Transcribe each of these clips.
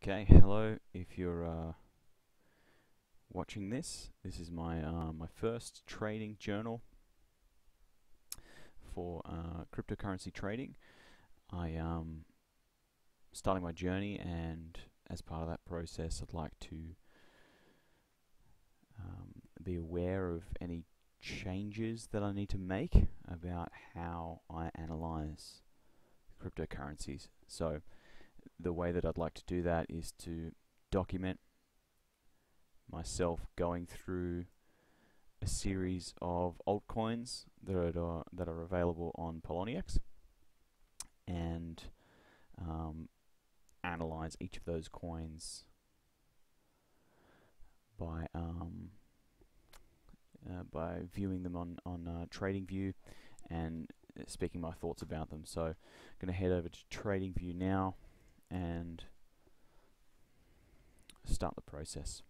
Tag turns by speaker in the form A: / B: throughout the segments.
A: Okay, hello. If you're watching this is my my first trading journal for cryptocurrency trading. I starting my journey, and as part of that process, I'd like to be aware of any changes that I need to make about how I analyze cryptocurrencies. So the way that I'd like to do that is to document myself going through a series of altcoins that are available on Poloniex, and analyze each of those coins by viewing them on TradingView and speaking my thoughts about them. So I'm going to head over to TradingView now and start the process.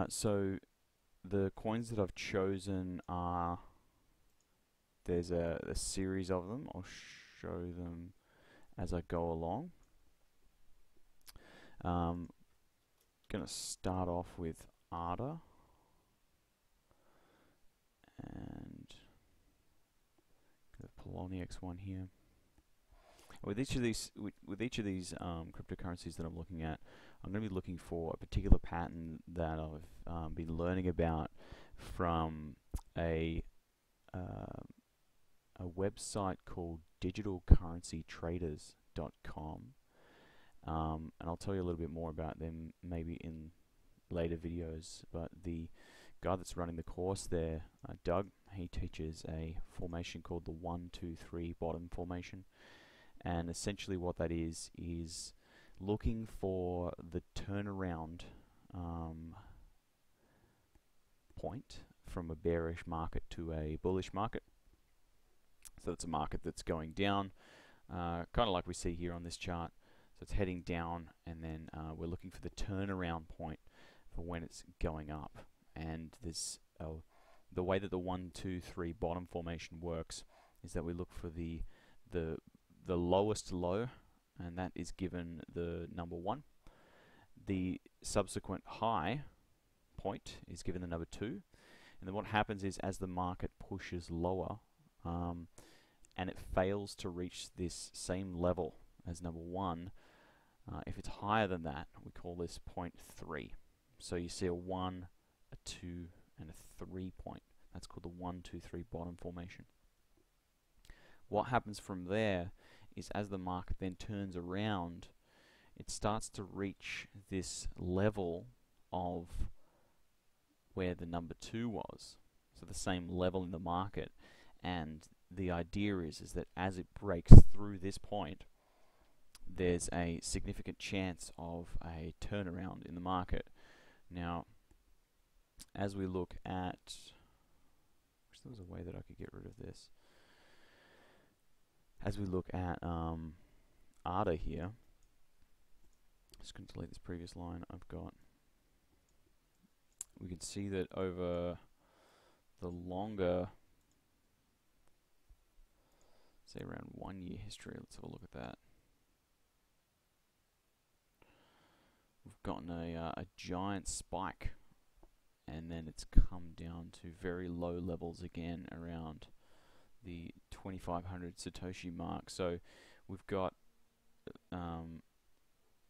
A: So the coins that I've chosen are, there's a series of them. I'll show them as I go along. Going to start off with ADA, and the Poloniex one here. With each of these cryptocurrencies that I'm looking at, I'm going to be looking for a particular pattern that I've been learning about from a website called digitalcurrencytraders.com, and I'll tell you a little bit more about them maybe in later videos. But the guy that's running the course there, Doug, he teaches a formation called the 1, 2, 3 bottom formation. And essentially what that is looking for the turnaround point from a bearish market to a bullish market. So it's a market that's going down, kind of like we see here on this chart. So it's heading down, and then we're looking for the turnaround point for when it's going up. And this the way that the 1, 2, 3 bottom formation works is that we look for the lowest low, and that is given the number 1. The subsequent high point is given the number 2, and then what happens is, as the market pushes lower and it fails to reach this same level as number 1, if it's higher than that, we call this point 3. So you see a 1, a 2, and a 3 point. That's called the 1, 2, 3 bottom formation. What happens from there is, as the market then turns around, it starts to reach this level of where the number 2 was, so the same level in the market. And the idea is that as it breaks through this point, there's a significant chance of a turnaround in the market. Now, as we look at, wish there was a way that I could get rid of this. As we look at ADA here, just going to delete this previous line I've got. We can see that over the longer, say around 1 year history, let's have a look at that. We've gotten a giant spike, and then it's come down to very low levels again around the 2500 Satoshi mark. So we've got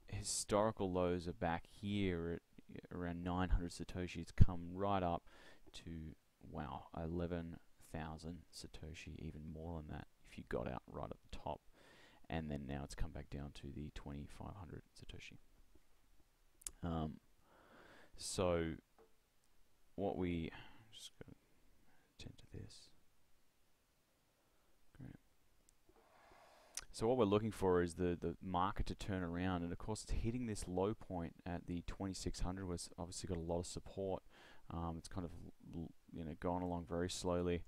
A: historical lows are back here at around 900 Satoshi. It's come right up to, wow, 11,000 Satoshi, even more than that if you got out right at the top. And then now it's come back down to the 2500 Satoshi. So what we, just go tend to this. Great. So what we're looking for is the market to turn around, and of course it's hitting this low point at the 2600, was obviously got a lot of support. It's kind of gone along very slowly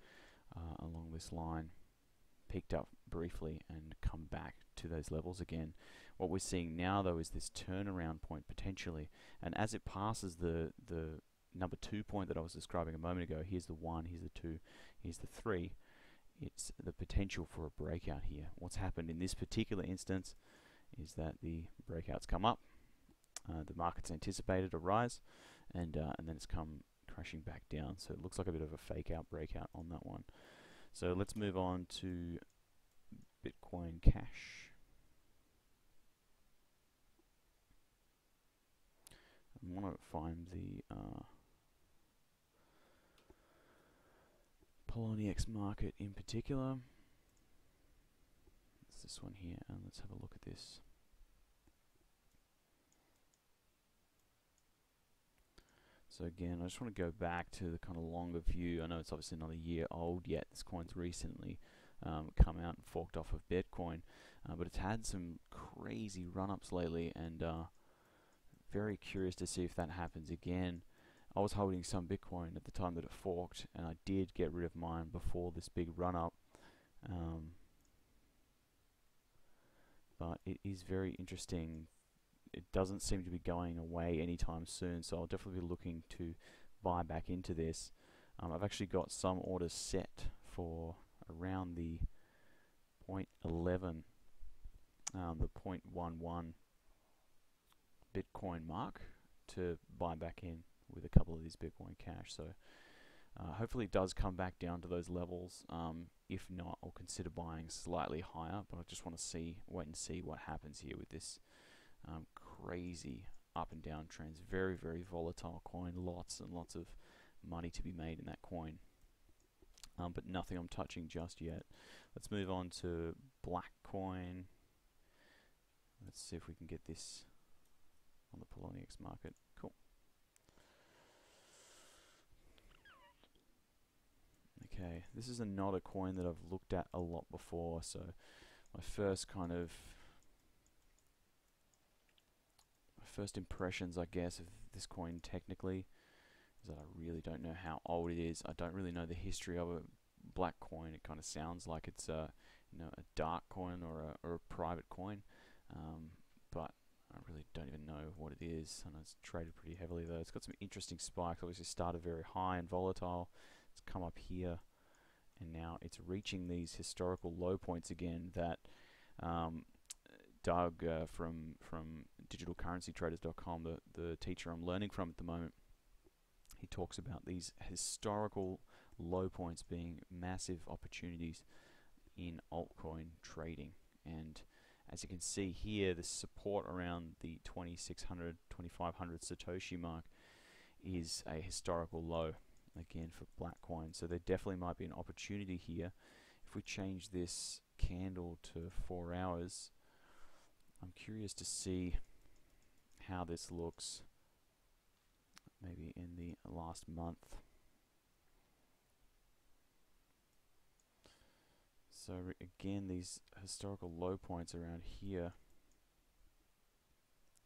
A: along this line, peaked up briefly and come back to those levels again. What we're seeing now though is this turnaround point potentially, and as it passes the number 2 point that I was describing a moment ago, here's the 1, here's the 2, here's the 3, it's the potential for a breakout here. What's happened in this particular instance is that the breakouts come up, the market's anticipated a rise, and then it's come crashing back down. So it looks like a bit of a fake out breakout on that one. So let's move on to Bitcoin Cash. I want to find the Poloniex market in particular. It's this one here, and let's have a look at this. So again, I just want to go back to the kind of longer view. I know it's obviously not a year old yet. This coin's recently come out and forked off of Bitcoin, but it's had some crazy run-ups lately, and very curious to see if that happens again. I was holding some Bitcoin at the time that it forked, and I did get rid of mine before this big run-up. But it is very interesting. It doesn't seem to be going away anytime soon, so I'll definitely be looking to buy back into this. I've actually got some orders set for around the 0.11, the 0.11 Bitcoin mark to buy back in with a couple of these Bitcoin Cash. So hopefully it does come back down to those levels. If not, I'll consider buying slightly higher, but I just want to wait and see what happens here with this crazy up and down trends. Very, very volatile coin. Lots and lots of money to be made in that coin. But nothing I'm touching just yet. Let's move on to black coin. Let's see if we can get this on the Poloniex market. Cool. Okay, this is not a coin that I've looked at a lot before, so my first impressions, I guess, of this coin technically is that I really don't know how old it is. I don't really know the history of a black coin. It kind of sounds like it's a dark coin or a private coin, but I really don't even know what it is. And it's traded pretty heavily though. It's got some interesting spikes. Obviously started very high and volatile. It's come up here, and now it's reaching these historical low points again that Doug from digitalcurrencytraders.com, the teacher I'm learning from at the moment, he talks about these historical low points being massive opportunities in altcoin trading. And as you can see here, the support around the 2600, 2500 Satoshi mark is a historical low again for black coin. So there definitely might be an opportunity here. If we change this candle to 4 hours, I'm curious to see how this looks maybe in the last month. So again, these historical low points around here,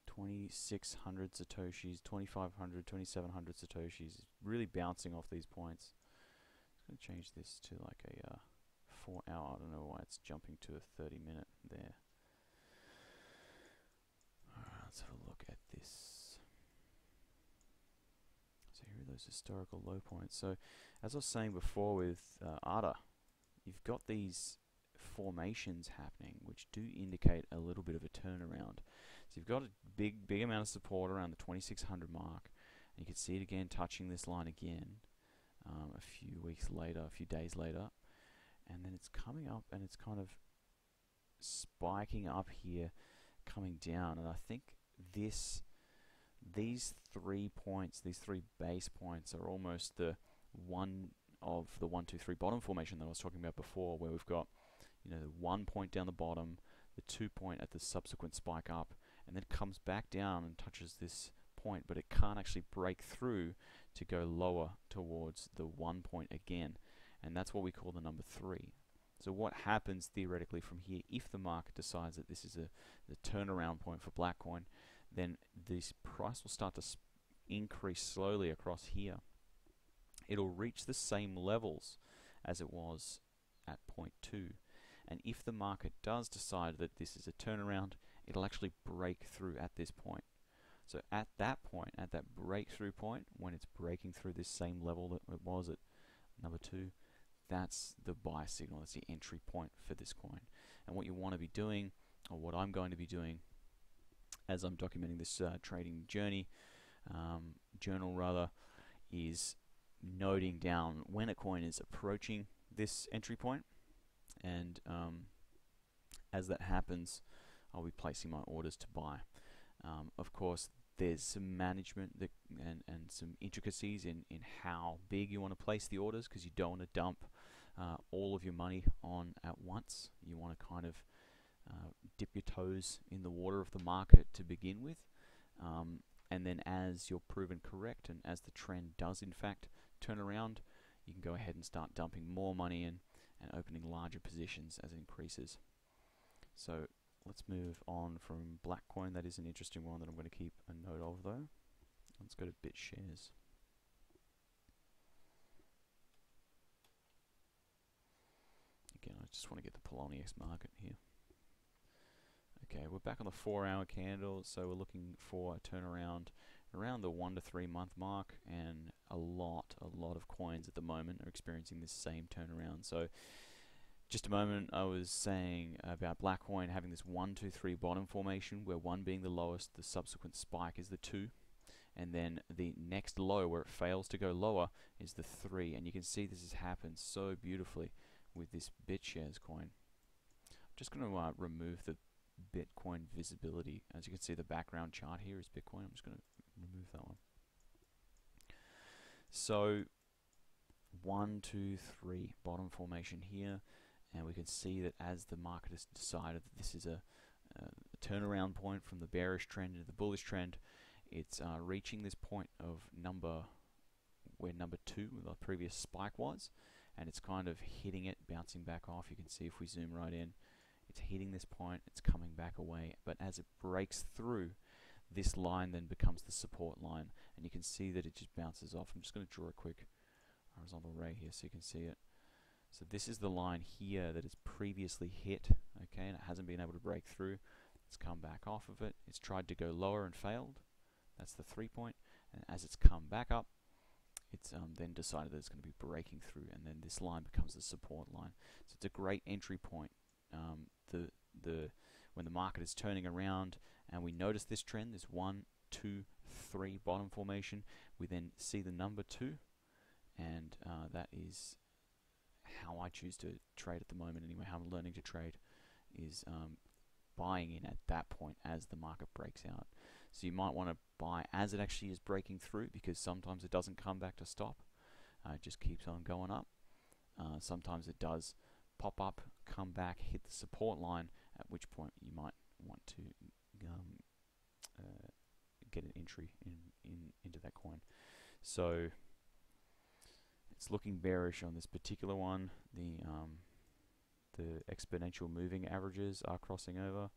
A: 2600 Satoshis, 2500, 2700 Satoshis, really bouncing off these points. I'm going to change this to like a 4 hour. I don't know why it's jumping to a 30-minute there. Alright, let's have a look at this. So here are those historical low points. So as I was saying before with ADA, you've got these formations happening which do indicate a little bit of a turnaround. So you've got a big amount of support around the 2600 mark, and you can see it again touching this line again a few weeks later, a few days later, and then it's coming up and it's kind of spiking up here, coming down. And I think these 3 points, these 3 base points, are almost the one of the 1, 2, 3 bottom formation that I was talking about before, where we've got the 1 point down the bottom, the 2 point at the subsequent spike up, and then it comes back down and touches this point, but it can't actually break through to go lower towards the 1 point again, and that's what we call the number 3. So what happens theoretically from here, if the market decides that this is the turnaround point for black coin, then this price will start to increase slowly across here. It'll reach the same levels as it was at point 2, and if the market does decide that this is a turnaround, it'll actually break through at this point. So at that point, at that breakthrough point, when it's breaking through this same level that it was at number 2, that's the buy signal, that's the entry point for this coin. And what you want to be doing or what I'm going to be doing as I'm documenting this trading journey, journal rather, is noting down when a coin is approaching this entry point, and as that happens, I'll be placing my orders to buy. Of course, there's some management that, and some intricacies in how big you want to place the orders, because you don't want to dump all of your money on at once. You want to kind of dip your toes in the water of the market to begin with, and then as you're proven correct and as the trend does in fact turn around, you can go ahead and start dumping more money in and opening larger positions as it increases. So let's move on from black coin. That is an interesting one that I'm going to keep a note of though. Let's go to BitShares. Again, I just want to get the Poloniex market here. Okay, we're back on the 4-hour candle, so we're looking for a turnaround around the 1 to 3 month mark, and a lot of coins at the moment are experiencing this same turnaround. So just a moment, I was saying about black coin having this 1, 2, 3 bottom formation, where 1 being the lowest, the subsequent spike is the 2, and then the next low where it fails to go lower is the 3, and you can see this has happened so beautifully with this BitShares coin. I'm just going to remove the Bitcoin visibility. As you can see, the background chart here is Bitcoin. I'm just going to remove that one. So 1, 2, 3 bottom formation here, and we can see that as the market has decided that this is a turnaround point from the bearish trend into the bullish trend, it's reaching this point of where number 2, the previous spike was, and it's kind of hitting it, bouncing back off. You can see if we zoom right in, it's hitting this point, it's coming back away, but as it breaks through, this line then becomes the support line, and you can see that it just bounces off. I'm just going to draw a quick horizontal ray here so you can see it. So this is the line here that it's previously hit, okay, and it hasn't been able to break through. It's come back off of it, it's tried to go lower and failed. That's the 3 point, and as it's come back up, it's then decided that it's going to be breaking through, and then this line becomes the support line. So it's a great entry point. When the market is turning around and we notice this trend, this 1, 2, 3 bottom formation, we then see the number 2, and that is how I choose to trade at the moment anyway. How I'm learning to trade is buying in at that point as the market breaks out. So you might want to buy as it actually is breaking through, because sometimes it doesn't come back to stop, it just keeps on going up. Sometimes it does pop up, come back, hit the support line, at which point you might want to get an entry into that coin. So it's looking bearish on this particular one. The exponential moving averages are crossing over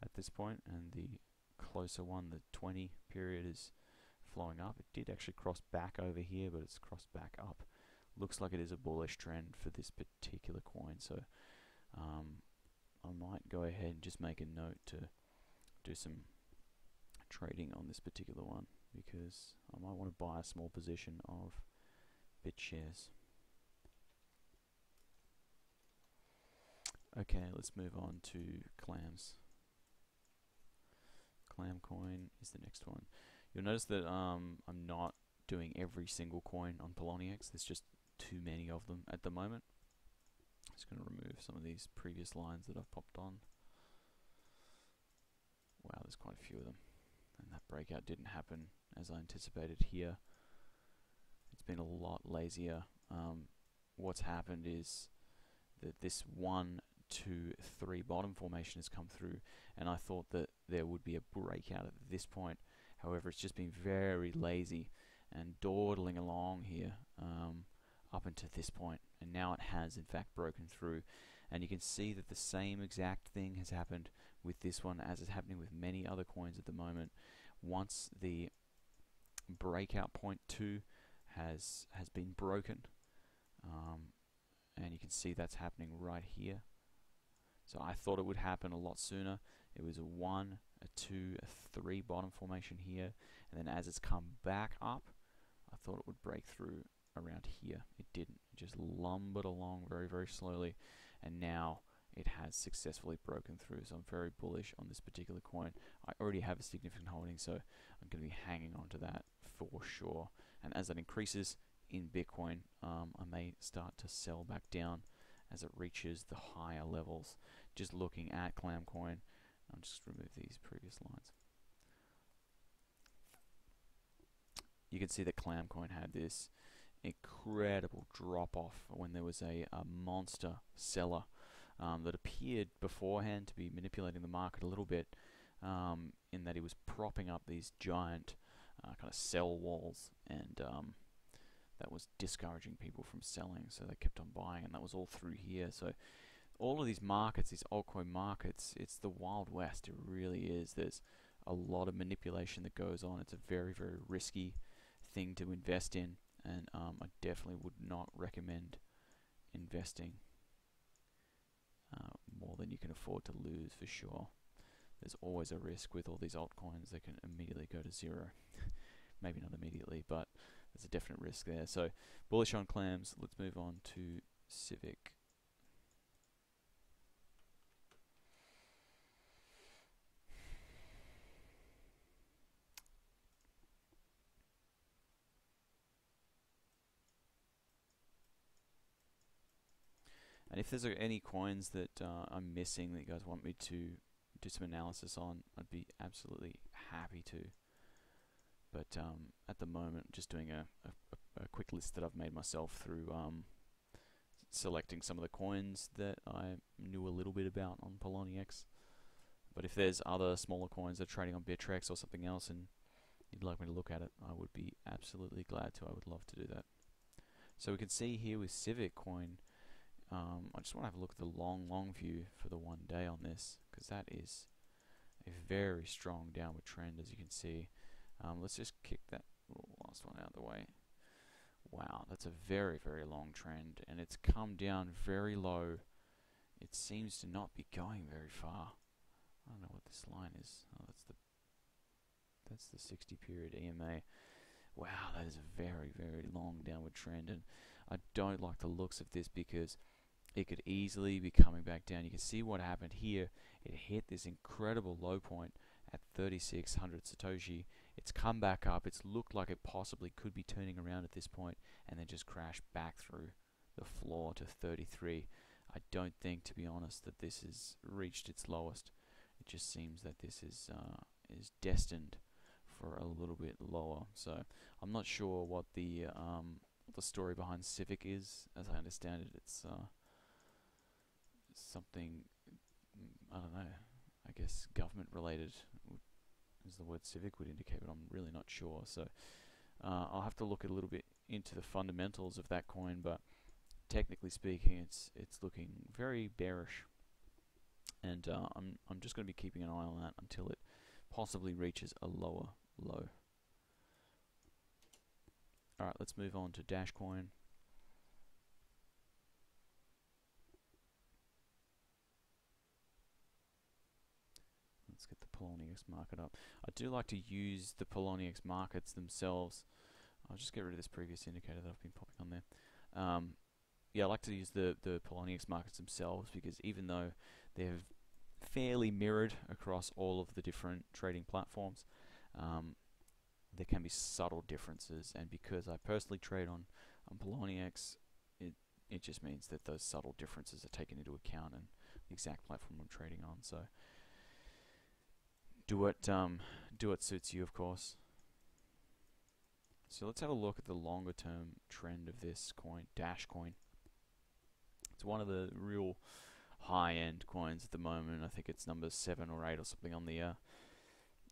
A: at this point, and the closer one, the 20 period, is flowing up. It did actually cross back over here, but it's crossed back up. Looks like it is a bullish trend for this particular coin, so I might go ahead and just make a note to do some trading on this particular one, because I might want to buy a small position of BitShares. Okay, let's move on to clams. Clam coin is the next one. You'll notice that I'm not doing every single coin on Poloniex. There's just too many of them at the moment. Just going to remove some of these previous lines that I've popped on. Wow, there's quite a few of them. And that breakout didn't happen as I anticipated here. It's been a lot lazier. What's happened is that this 1, 2, 3 bottom formation has come through, and I thought that there would be a breakout at this point. However, it's just been very lazy and dawdling along here up until this point, and now it has in fact broken through. And you can see that the same exact thing has happened with this one as is happening with many other coins at the moment. Once the breakout point 2 has been broken, and you can see that's happening right here. So I thought it would happen a lot sooner. It was a 1, a 2, a 3 bottom formation here, and then as it's come back up, I thought it would break through around here. It didn't. It just lumbered along very, very slowly, and now it has successfully broken through. So I'm very bullish on this particular coin. I already have a significant holding, so I'm going to be hanging on to that for sure. And as that increases in Bitcoin, I may start to sell back down as it reaches the higher levels. Just looking at Clamcoin, I'll just remove these previous lines. You can see that Clamcoin had this incredible drop off when there was a monster seller that appeared beforehand to be manipulating the market a little bit, in that he was propping up these giant kind of sell walls, and that was discouraging people from selling, so they kept on buying, and that was all through here. So all of these markets, these altcoin markets, it's the Wild West. It really is. There's a lot of manipulation that goes on. It's a very, very risky thing to invest in, and I definitely would not recommend investing more than you can afford to lose, for sure. There's always a risk with all these altcoins. They can immediately go to zero. Maybe not immediately, but there's a definite risk there. So bullish on clams. Let's move on to Civic. And if there's any coins that I'm missing that you guys want me to do some analysis on, I'd be absolutely happy to. But at the moment, just doing a quick list that I've made myself through selecting some of the coins that I knew a little bit about on Poloniex. But if there's other smaller coins that are trading on Bittrex or something else and you'd like me to look at it, I would be absolutely glad to. I would love to do that. So we can see here with Civic coin, I just want to have a look at the long view for the 1 day on this, because that is a very strong downward trend, as you can see. Let's just kick that last one out of the way. Wow, that's a very, very long trend, and it's come down very low. It seems to not be going very far. I don't know what this line is. Oh, that's the 60 period EMA. Wow, that is a very, very long downward trend, and I don't like the looks of this because it could easily be coming back down. You can see what happened here. It hit this incredible low point at 3600 Satoshi. It's come back up. It's looked like it possibly could be turning around at this point, and then just crashed back through the floor to 33. I don't think, to be honest, that this has reached its lowest. It just seems that this is destined for a little bit lower. So I'm not sure what the story behind Civic is. As I understand it, it's something, I don't know, I guess government related is the word Civic would indicate, but I'm really not sure. So I'll have to look a little bit into the fundamentals of that coin, but technically speaking, it's looking very bearish, and I'm just going to be keeping an eye on that until it possibly reaches a lower low. Alright, let's move on to Dashcoin. Let's get the Poloniex market up. I do like to use the Poloniex markets themselves. I'll just get rid of this previous indicator that I've been popping on there. Yeah, I like to use the Poloniex markets themselves, because even though they're fairly mirrored across all of the different trading platforms, there can be subtle differences, and because I personally trade on Poloniex, it just means that those subtle differences are taken into account in the exact platform I'm trading on. So do what suits you, of course. So let's have a look at the longer term trend of this coin, Dashcoin. It's one of the real high-end coins at the moment. I think it's number 7 or 8 or something on the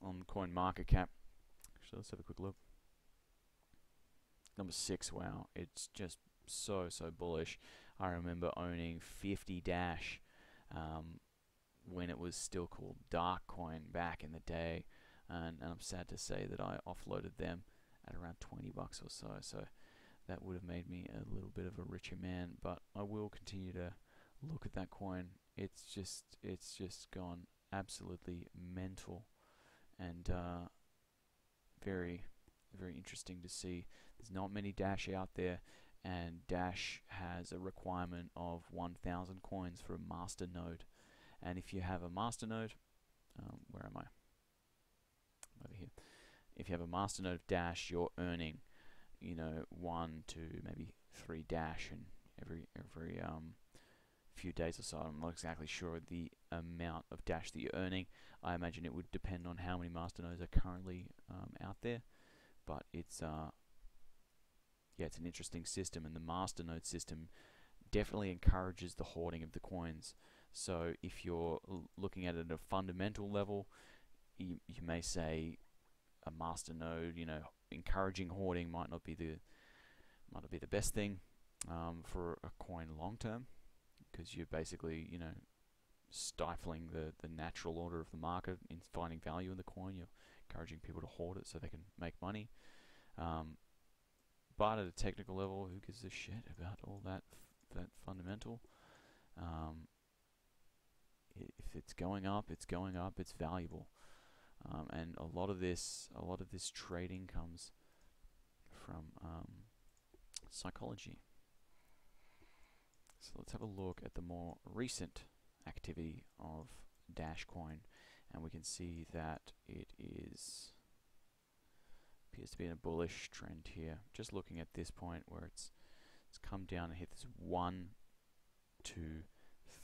A: on Coin Market Cap. So let's have a quick look. Number 6. Wow, it's just so bullish. I remember owning 50 Dash when it was still called Dark Coin back in the day, and I'm sad to say that I offloaded them at around 20 bucks or so. So that would have made me a little bit of a richer man, but I will continue to look at that coin. It's just gone absolutely mental, and very interesting to see. There's not many Dash out there, and Dash has a requirement of 1,000 coins for a master node. And if you have a master node, where am I? Over here. If you have a master node of Dash, you're earning, 1 to maybe 3 Dash in every few days or so. I'm not exactly sure the amount of Dash that you're earning. I imagine it would depend on how many master nodes are currently out there, but it's it's an interesting system, and the master node system definitely encourages the hoarding of the coins. So if you're looking at it at a fundamental level, you may say a master node, encouraging hoarding might not be the best thing for a coin long term, because you're basically stifling the natural order of the market in finding value in the coin. You're encouraging people to hoard it so they can make money. But at a technical level, who gives a shit about all that fundamental? If it's going up, it's going up. It's valuable, and a lot of this trading comes from psychology. So let's have a look at the more recent activity of Dash Coin, and we can see that it appears to be in a bullish trend here. Just looking at this point where it's come down and hit this 1, 2,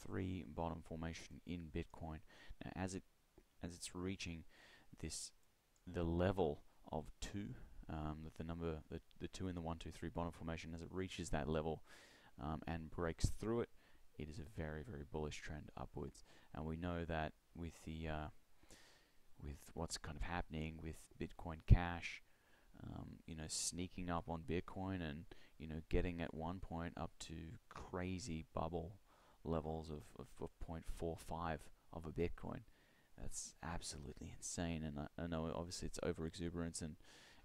A: 3 bottom formation in Bitcoin. Now, as it's reaching the level of 2, the 2 in the 1, 2, 3 bottom formation, as it reaches that level and breaks through it, it is a very, very bullish trend upwards. And we know that with what's kind of happening with Bitcoin Cash, sneaking up on Bitcoin and getting at one point up to crazy bubble levels of 0.45 of a Bitcoin. That's absolutely insane. And I know obviously it's over exuberance and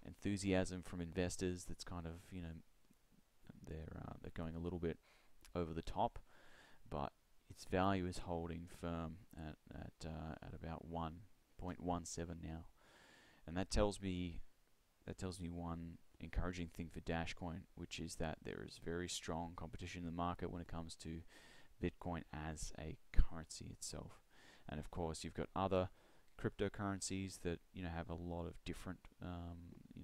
A: enthusiasm from investors. That's kind of they're going a little bit over the top, but its value is holding firm at about 1.17 now, and that tells me one encouraging thing for Dashcoin, which is that there is very strong competition in the market when it comes to Bitcoin as a currency itself. And of course, you've got other cryptocurrencies that have a lot of different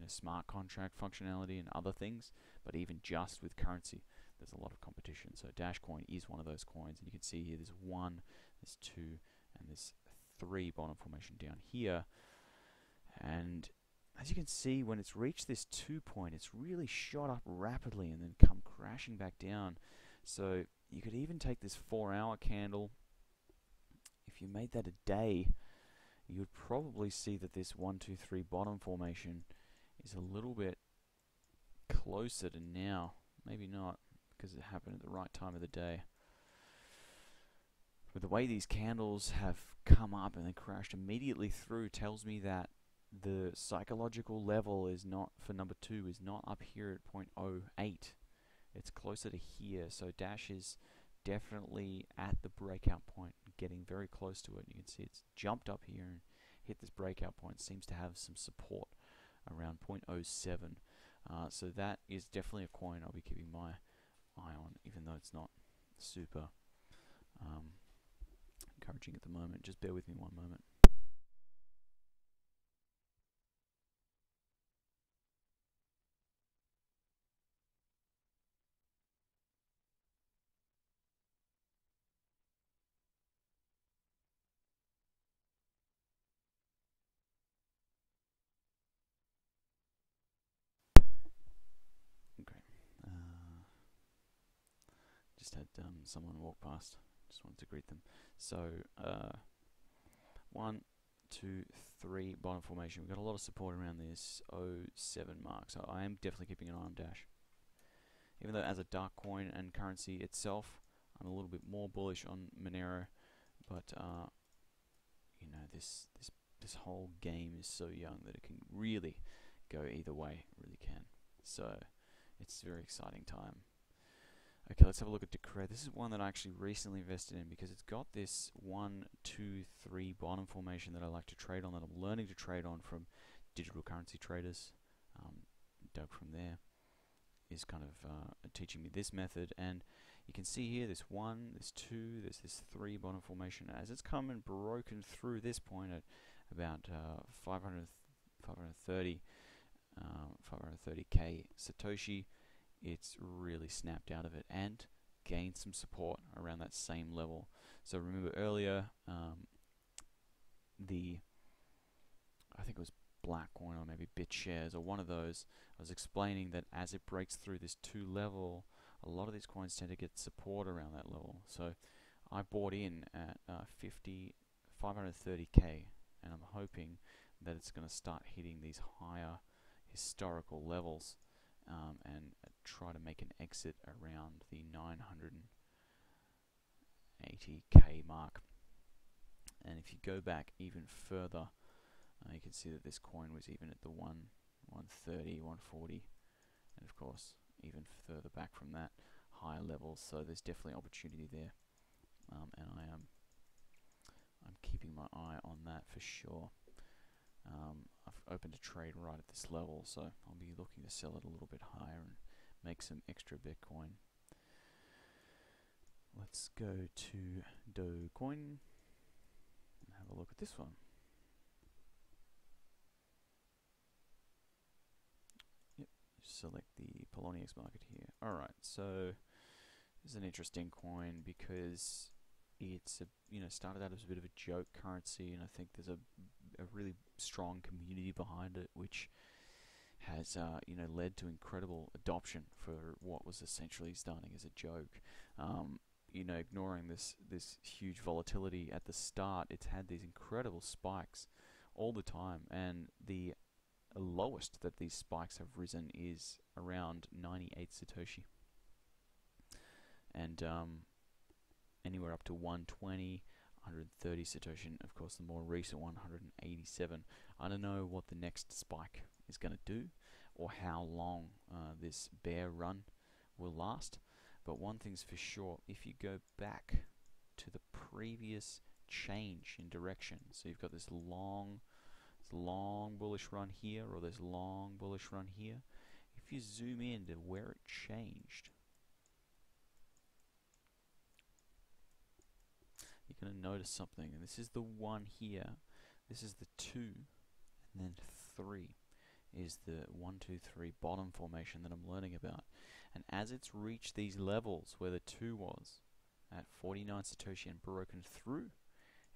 A: smart contract functionality and other things, but even just with currency, there's a lot of competition. So Dashcoin is one of those coins, and you can see here there's 1, there's 2, and there's 3 bottom formation down here. And as you can see, when it's reached this 2 point, it's really shot up rapidly and then come crashing back down. So you could even take this 4-hour candle. If you made that a day, you would probably see that this 1, 2, 3 bottom formation is a little bit closer to now. Maybe not, because it happened at the right time of the day. But the way these candles have come up and then crashed immediately through tells me that the psychological level is not, for number 2, is not up here at 0.08. It's closer to here. So Dash is definitely at the breakout point, getting very close to it. You can see it's jumped up here and hit this breakout point. Seems to have some support around 0.07. So that is definitely a coin I'll be keeping my eye on, even though it's not super encouraging at the moment. Just bear with me one moment. Okay. Just had someone walk past. Just wanted to greet them. So 1, 2, 3 bottom formation. We've got a lot of support around this 07 mark. So I am definitely keeping an eye on Dash. Even though as a dark coin and currency itself, I'm a little bit more bullish on Monero, but this whole game is so young that it can really go either way. It really can. So it's a very exciting time. Okay, let's have a look at Decred. This is one that I actually recently invested in because it's got this 1, 2, 3 bottom formation that I like to trade on, that I'm learning to trade on from digital currency traders. Dug from there. is kind of teaching me this method, and you can see here this 1, this 2, there's this 3 bottom formation. As it's come and broken through this point at about 530k Satoshi, it's really snapped out of it and gained some support around that same level. So remember earlier, I think it was Blackcoin or maybe BitShares or one of those, I was explaining that as it breaks through this 2 level, a lot of these coins tend to get support around that level. So I bought in at 530k, and I'm hoping that it's going to start hitting these higher historical levels, and try to make an exit around the 980k mark. And if you go back even further, you can see that this coin was even at the 130, 140, and of course even further back from that, higher levels. So there's definitely opportunity there, and I'm keeping my eye on that for sure. I've opened a trade right at this level, so I'll be looking to sell it a little bit higher and make some extra Bitcoin. Let's go to Dogecoin and have a look at this one. Yep, select the Poloniex market here. Alright, so this is an interesting coin because it's started out as a bit of a joke currency, and I think there's a really strong community behind it, which has led to incredible adoption for what was essentially starting as a joke. Ignoring this huge volatility at the start, it's had these incredible spikes all the time, and the lowest that these spikes have risen is around 98 Satoshi, and anywhere up to 120, 130 Satoshi, and of course the more recent one, 187. I don't know what the next spike is going to do, or how long this bear run will last, but one thing's for sure: if you go back to the previous change in direction, so you've got this long bullish run here, or this long bullish run here, if you zoom in to where it changed, you're going to notice something, and this is the 1 here, this is the 2, and then 3 is the 1, 2, 3 bottom formation that I'm learning about. And as it's reached these levels where the 2 was at 49 Satoshi and broken through,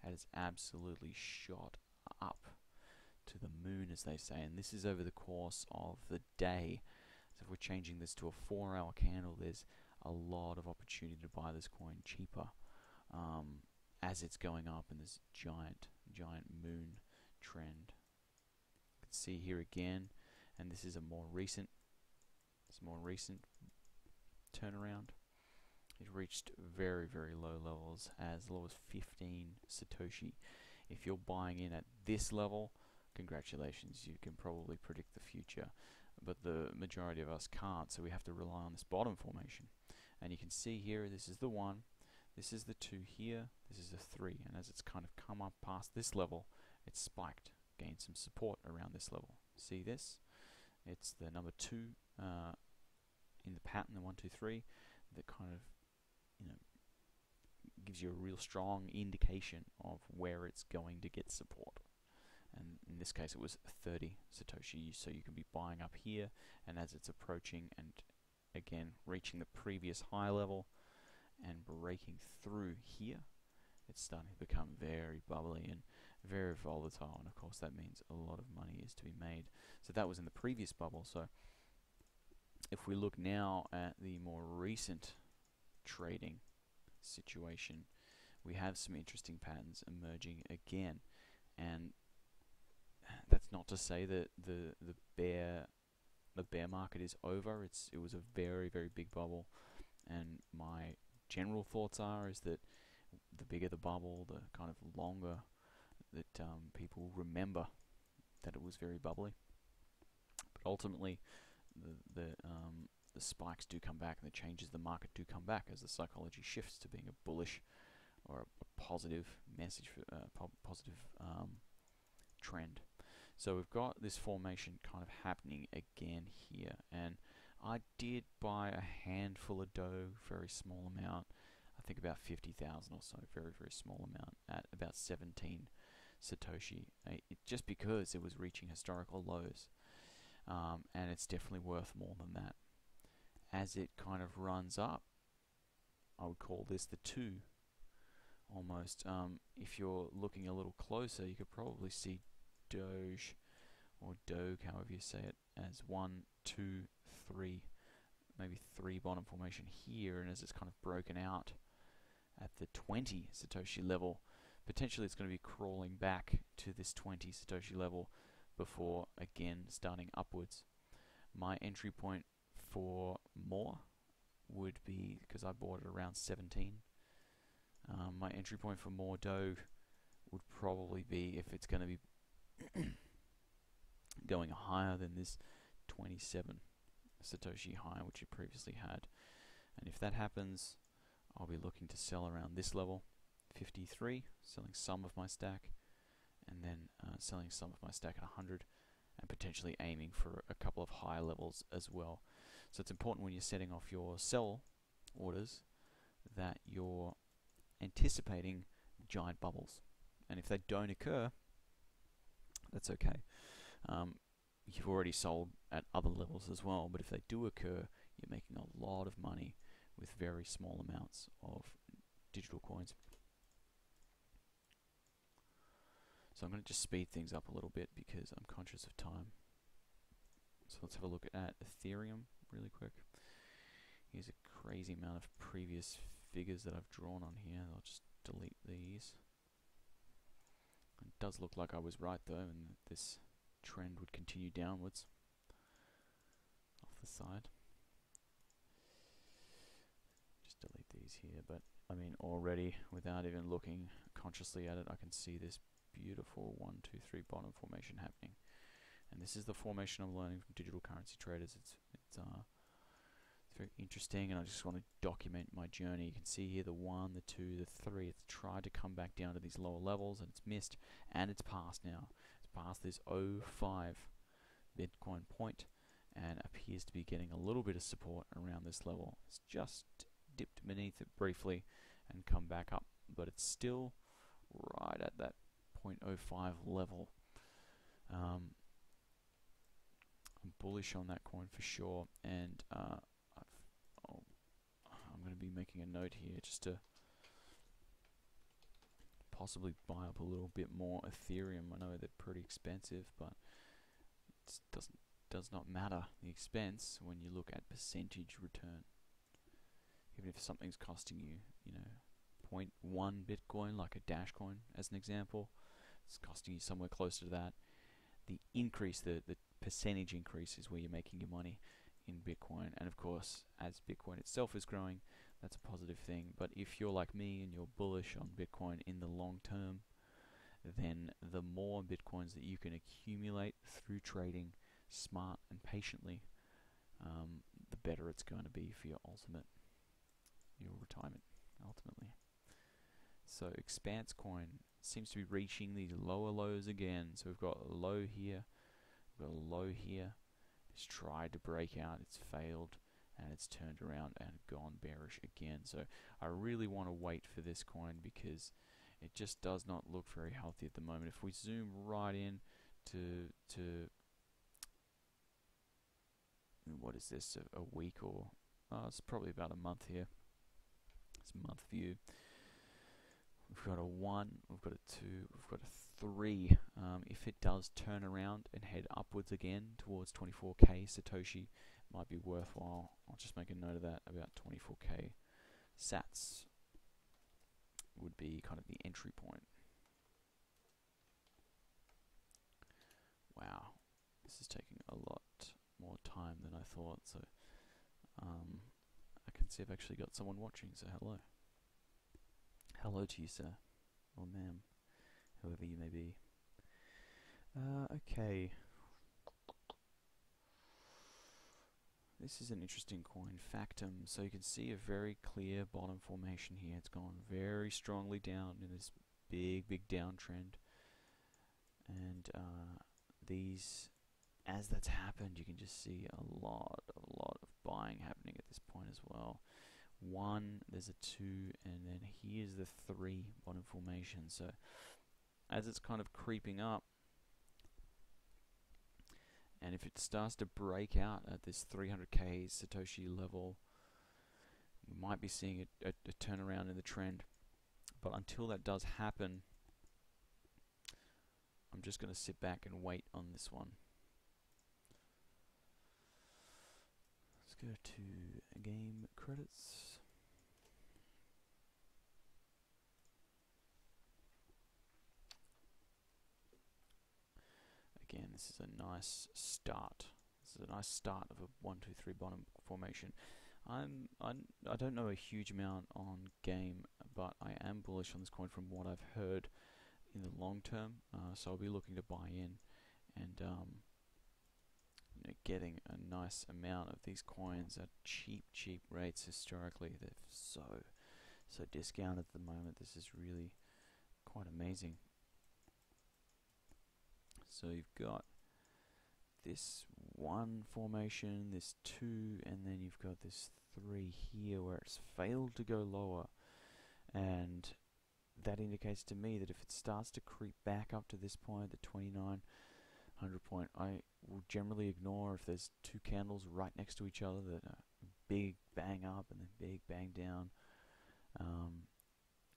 A: it has absolutely shot up to the moon, as they say, and this is over the course of the day. So if we're changing this to a 4-hour candle, there's a lot of opportunity to buy this coin cheaper as it's going up in this giant moon trend. You can see here again, and this is a more recent turnaround. It reached very low levels, as low as 15 Satoshi. If you're buying in at this level, congratulations, you can probably predict the future, but the majority of us can't, so we have to rely on this bottom formation. And you can see here, this is the 1, this is the 2 here, this is the 3, and as it's kind of come up past this level, it's spiked, gained some support around this level. See this? It's the number 2 in the pattern, the 1, 2, 3, that kind of gives you a real strong indication of where it's going to get support. And in this case it was 30 Satoshi, so you can be buying up here, and as it's approaching and again reaching the previous high level and breaking through here, it's starting to become very bubbly and very volatile, and of course that means a lot of money is to be made. So that was in the previous bubble. So if we look now at the more recent trading situation, we have some interesting patterns emerging again, and that's not to say that the bear market is over. It was a very big bubble, and my general thoughts is that the bigger the bubble, the kind of longer that people remember that it was very bubbly. But ultimately, the spikes do come back, and the changes in the market do come back as the psychology shifts to being a bullish or a positive message, for positive trend. So we've got this formation kind of happening again here, and I did buy a handful of dough, very small amount. I think about 50,000 or so, very, very small amount at about 17 Satoshi, just because it was reaching historical lows. And it's definitely worth more than that. As it kind of runs up, I would call this the 2 almost. If you're looking a little closer, you could probably see Doge or Doge, however you say it, as 1, 2, 3, maybe 3 bottom formation here, and as it's kind of broken out at the 20 Satoshi level, potentially it's going to be crawling back to this 20 Satoshi level before again starting upwards. My entry point for more would be, because I bought it around 17, my entry point for more Doge would probably be, if it's going to be going higher than this 27 Satoshi high which you previously had. And if that happens, I'll be looking to sell around this level, 53, selling some of my stack, and then selling some of my stack at 100, and potentially aiming for a couple of higher levels as well. So it's important when you're setting off your sell orders that you're anticipating giant bubbles, and if they don't occur, that's okay. You've already sold at other levels as well, but if they do occur, you're making a lot of money with very small amounts of digital coins. So I'm going to just speed things up a little bit because I'm conscious of time. So let's have a look at Ethereum really quick. Here's a crazy amount of previous figures that I've drawn on here. I'll just delete these. It does look like I was right though, and this trend would continue downwards off the side. Just delete these here, but I mean already, without even looking consciously at it, I can see this beautiful 1, 2, 3 bottom formation happening. And this is the formation I'm learning from digital currency traders. It's very interesting, and I just want to document my journey. You can see here the 1, the 2, the 3. It's tried to come back down to these lower levels, and it's missed, and it's passed now. It's passed this 0.5 Bitcoin point, and appears to be getting a little bit of support around this level. It's just dipped beneath it briefly and come back up, but it's still right at that 0.05 level. I'm bullish on that coin for sure, and I'm going to be making a note here just to possibly buy up a little bit more Ethereum. I know they're pretty expensive, but it does not matter the expense when you look at percentage return. Even if something's costing you, 0.1 Bitcoin, like a Dash coin as an example, it's costing you somewhere close to that. The increase, the percentage increase, is where you're making your money in Bitcoin. And of course, as Bitcoin itself is growing, that's a positive thing. But if you're like me and you're bullish on Bitcoin in the long term, then the more Bitcoins that you can accumulate through trading smart and patiently, the better it's going to be for your retirement ultimately. So Expanse coin seems to be reaching these lower lows again. So we've got a low here, we've got a low here. It's tried to break out, it's failed, and it's turned around and gone bearish again. So I really want to wait for this coin because it just does not look very healthy at the moment. If we zoom right in to what is this, a week, or it's probably about a month here. It's a month view. We've got a 1, we've got a 2, we've got a 3. If it does turn around and head upwards again towards 24k Satoshi, might be worthwhile. I'll just make a note of that. About 24k sats would be kind of the entry point. Wow, this is taking a lot more time than I thought. So I can see I've actually got someone watching, so hello. Hello to you, sir, or ma'am, whoever you may be. Okay. This is an interesting coin, Factum. So you can see a very clear bottom formation here. It's gone very strongly down in this big downtrend. And as that's happened, you can just see a lot of buying happening at this point as well. 1, there's a 2, and then here's the 3 bottom formation. So as it's kind of creeping up, and if it starts to break out at this 300k Satoshi level, we might be seeing a turnaround in the trend. But until that does happen, I'm just going to sit back and wait on this one. Let's go to game credits. Again, this is a nice start. This is a nice start of a 1, 2, 3 bottom formation. I don't know a huge amount on game, but I am bullish on this coin from what I've heard in the long term. So I'll be looking to buy in and you know, getting a nice amount of these coins at cheap rates historically. They're so discounted at the moment. This is really quite amazing. So you've got this 1 formation, this 2, and then you've got this 3 here where it's failed to go lower, and that indicates to me that if it starts to creep back up to this point, the 2900 point, I will generally ignore if there's 2 candles right next to each other that are big bang up and then big bang down,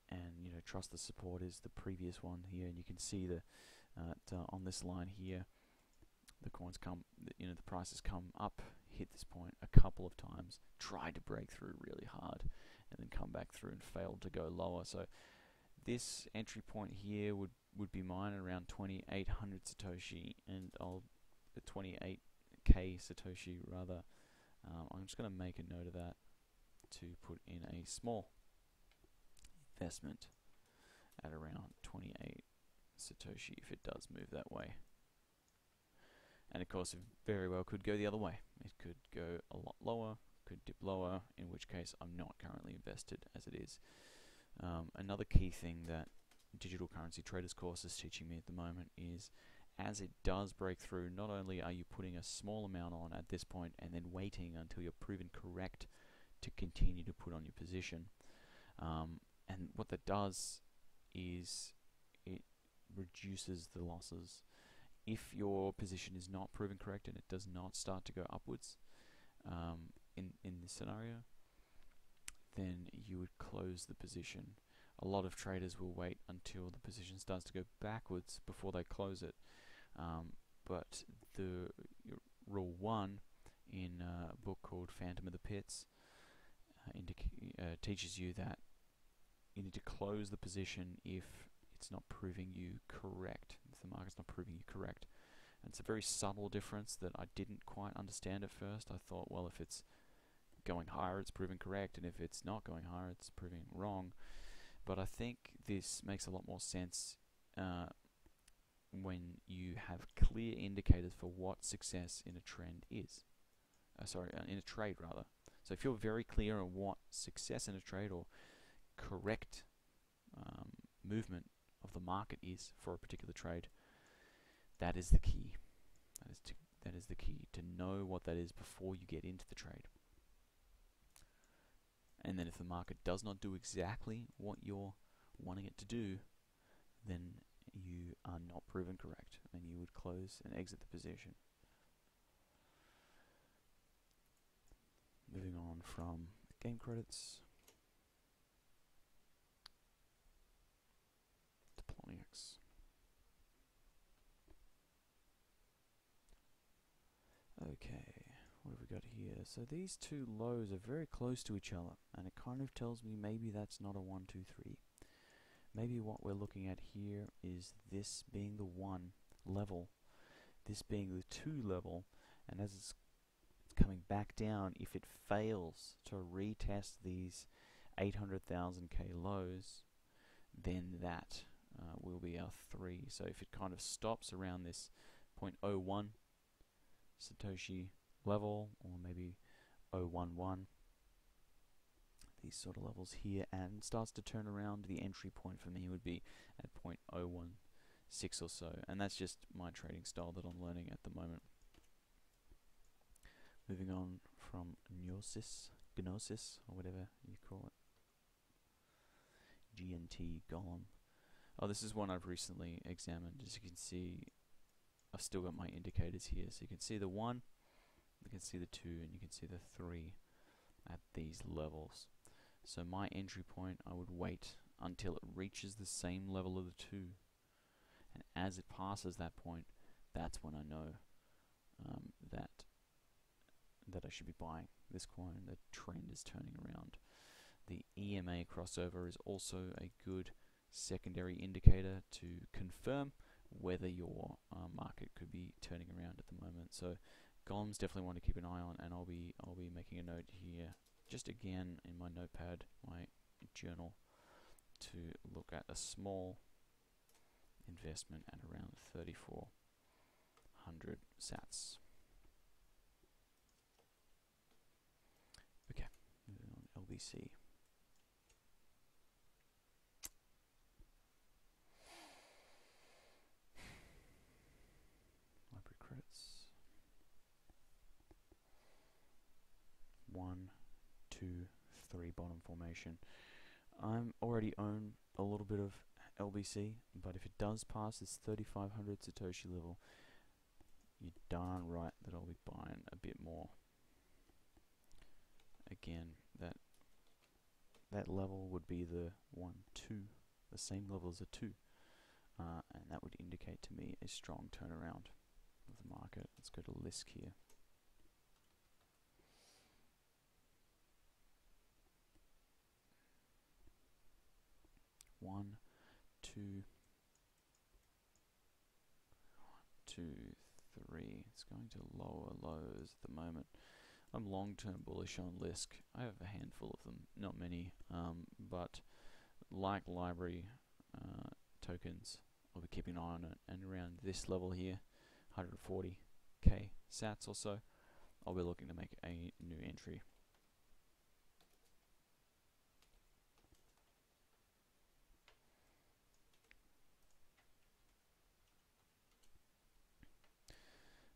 A: and you know, trust the support is the previous one here, and you can see the on this line here, the coins come, you know, the prices come up, hit this point a couple of times, tried to break through really hard, and then come back through and failed to go lower. So this entry point here would be mine around 2800 Satoshi, and the 28k Satoshi rather. I'm just going to make a note of that to put in a small investment at around 28 Satoshi if it does move that way. And of course, it very well could go the other way. It could go a lot lower, could dip lower, in which case I'm not currently invested as it is. Another key thing that Digital Currency Traders course is teaching me at the moment is, as it does break through, not only are you putting a small amount on at this point and then waiting until you're proven correct to continue to put on your position, and what that does is it reduces the losses. If your position is not proven correct and it does not start to go upwards in this scenario, then you would close the position. A lot of traders will wait until the position starts to go backwards before they close it. But the rule 1 in a book called Phantom of the Pits teaches you that you need to close the position if it's not proving you correct, if the market's not proving you correct. And it's a very subtle difference that I didn't quite understand at first. I thought, well, if it's going higher, it's proving correct, and if it's not going higher, it's proving wrong. But I think this makes a lot more sense when you have clear indicators for what success in a trend is. In a trade rather. So if you're very clear on what success in a trade or correct movement of the market is for a particular trade, that is the key. That is the key, to know what that is before you get into the trade. And then if the market does not do exactly what you're wanting it to do, then you are not proven correct, and you would close and exit the position. Moving on from game credits to Poloniex. Okay, what have we got here? So these two lows are very close to each other, and it kind of tells me maybe that's not a 1, 2, 3. Maybe what we're looking at here is this being the 1 level, this being the 2 level, and as it's coming back down, if it fails to retest these 800,000k lows, then that will be our 3. So if it kind of stops around this 0.01 Satoshi level, or maybe 0.11, these sort of levels here, and starts to turn around, the entry point for me would be at 0.016 or so, and that's just my trading style that I'm learning at the moment. Moving on from Gnosis, or whatever you call it. GNT Golem. Oh, this is one I've recently examined. As you can see, I've still got my indicators here. So you can see the 1, you can see the 2, and you can see the 3 at these levels. So my entry point, I would wait until it reaches the same level of the 2. And as it passes that point, that's when I know that I should be buying this coin. The trend is turning around. The EMA crossover is also a good secondary indicator to confirm whether your market could be turning around at the moment. So golems definitely want to keep an eye on, and I'll be making a note here, just again in my notepad, my journal, to look at a small investment at around 3,400 sats. Okay, moving on, LBC. Library credits. 1, 2, 3 bottom formation. I'm already own a little bit of LBC, but if it does pass this 3,500 Satoshi level, you're darn right that I'll be buying a bit more. Again, that level would be the 1, 2, the same level as a 2, and that would indicate to me a strong turnaround of the market. Let's go to Lisk here. One, two, 2, 3. It's going to lower lows at the moment. I'm long-term bullish on Lisk. I have a handful of them, not many, but like library tokens, I'll be keeping an eye on it. And around this level here, 140k sats or so, I'll be looking to make a new entry.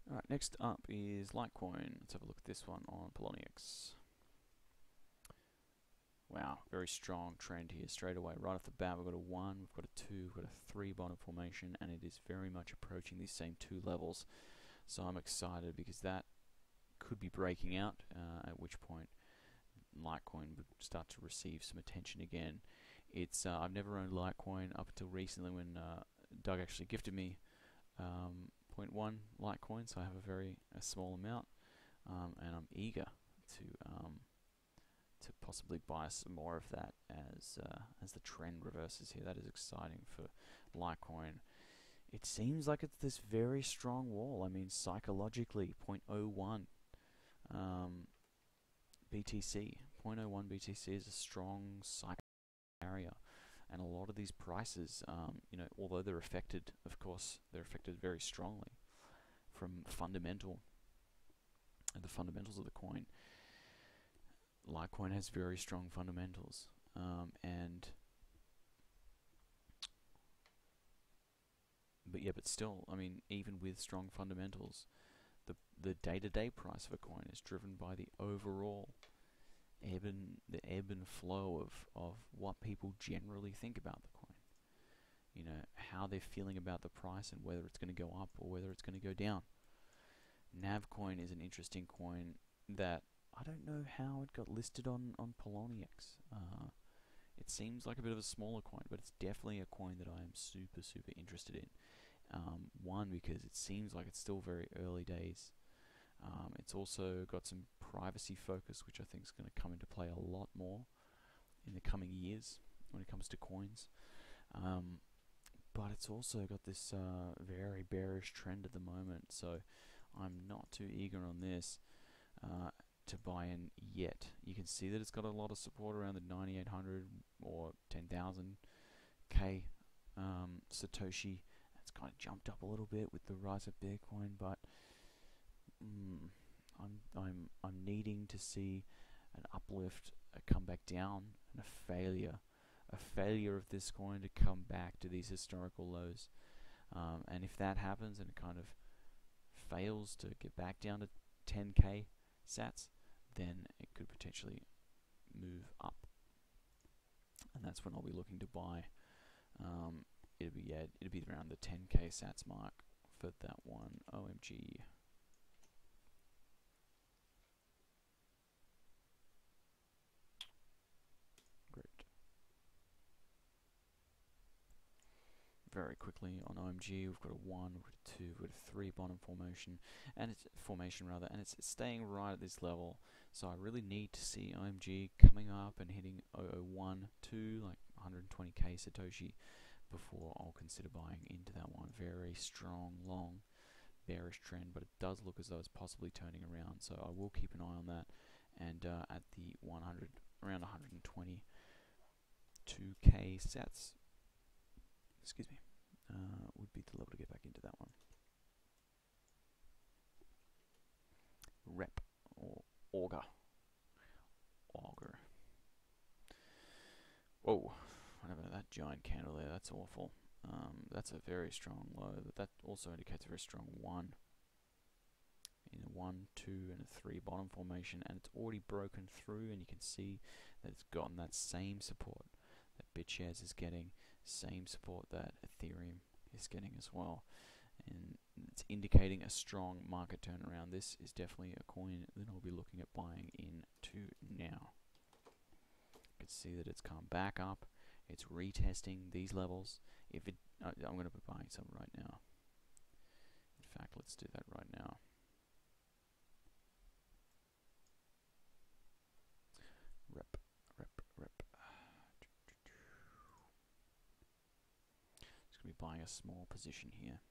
A: Alright, next up is Litecoin. Let's have a look at this one on Poloniex. Wow, very strong trend here straight away. Right off the bat, we've got a 1, we've got a 2, we've got a 3 bottom formation, and it is very much approaching these same 2 levels. So I'm excited because that could be breaking out, at which point Litecoin would start to receive some attention again. It's I've never owned Litecoin up until recently when Doug actually gifted me 0.1 Litecoin, so I have a small amount, and I'm eager to possibly buy some more of that as the trend reverses here. That is exciting for Litecoin. It seems like it's this very strong wall. I mean, psychologically, 0.01 BTC. 0.01 BTC is a strong psychological barrier. And a lot of these prices, you know, although they're affected, of course, they're affected very strongly from the fundamentals of the coin. Litecoin has very strong fundamentals, but still, I mean, even with strong fundamentals, the day-to-day price of a coin is driven by the overall ebb and flow of what people generally think about the coin. You know, how they're feeling about the price and whether it's going to go up or whether it's going to go down. Navcoin is an interesting coin that I don't know how it got listed on Poloniex. It seems like a bit of a smaller coin, but it's definitely a coin that I am super interested in. One, because it seems like it's still very early days. It's also got some privacy focus, which I think is going to come into play a lot more in the coming years when it comes to coins. But it's also got this very bearish trend at the moment, so I'm not too eager on this to buy in yet. You can see that it's got a lot of support around the 9,800 or 10,000k Satoshi. It's kind of jumped up a little bit with the rise of Bitcoin, but I'm needing to see an uplift, a come back down, and a failure of this coin to come back to these historical lows. And if that happens and it kind of fails to get back down to 10k sats, then it could potentially move up, and that's when I'll be looking to buy. It'll be around the 10k sats mark for that one. OMG. Great. Very quickly on OMG, we've got a 1, we've got a 2, we've got a 3 bottom formation, and it's it's staying right at this level. So I really need to see OMG coming up and hitting 001, 2, like 120k Satoshi, before I'll consider buying into that one. Very strong, long, bearish trend, but it does look as though it's possibly turning around. So I will keep an eye on that. And at the 100, around 122k sats, excuse me, would be the level to get back into that one. Rep or auger. Whoa, whatever, that giant candle there, that's awful. That's a very strong low, but that also indicates a very strong 1 in a 1, 2, and a 3 bottom formation, and it's already broken through, and you can see that it's gotten that same support that BitShares is getting, same support that Ethereum is getting as well, and it's indicating a strong market turnaround. This is definitely a coin that I'll be looking at buying into now. You can see that it's come back up, it's retesting these levels. If it, I'm going to be buying some right now. In fact, let's do that right now. Rep. Just going to be buying a small position here.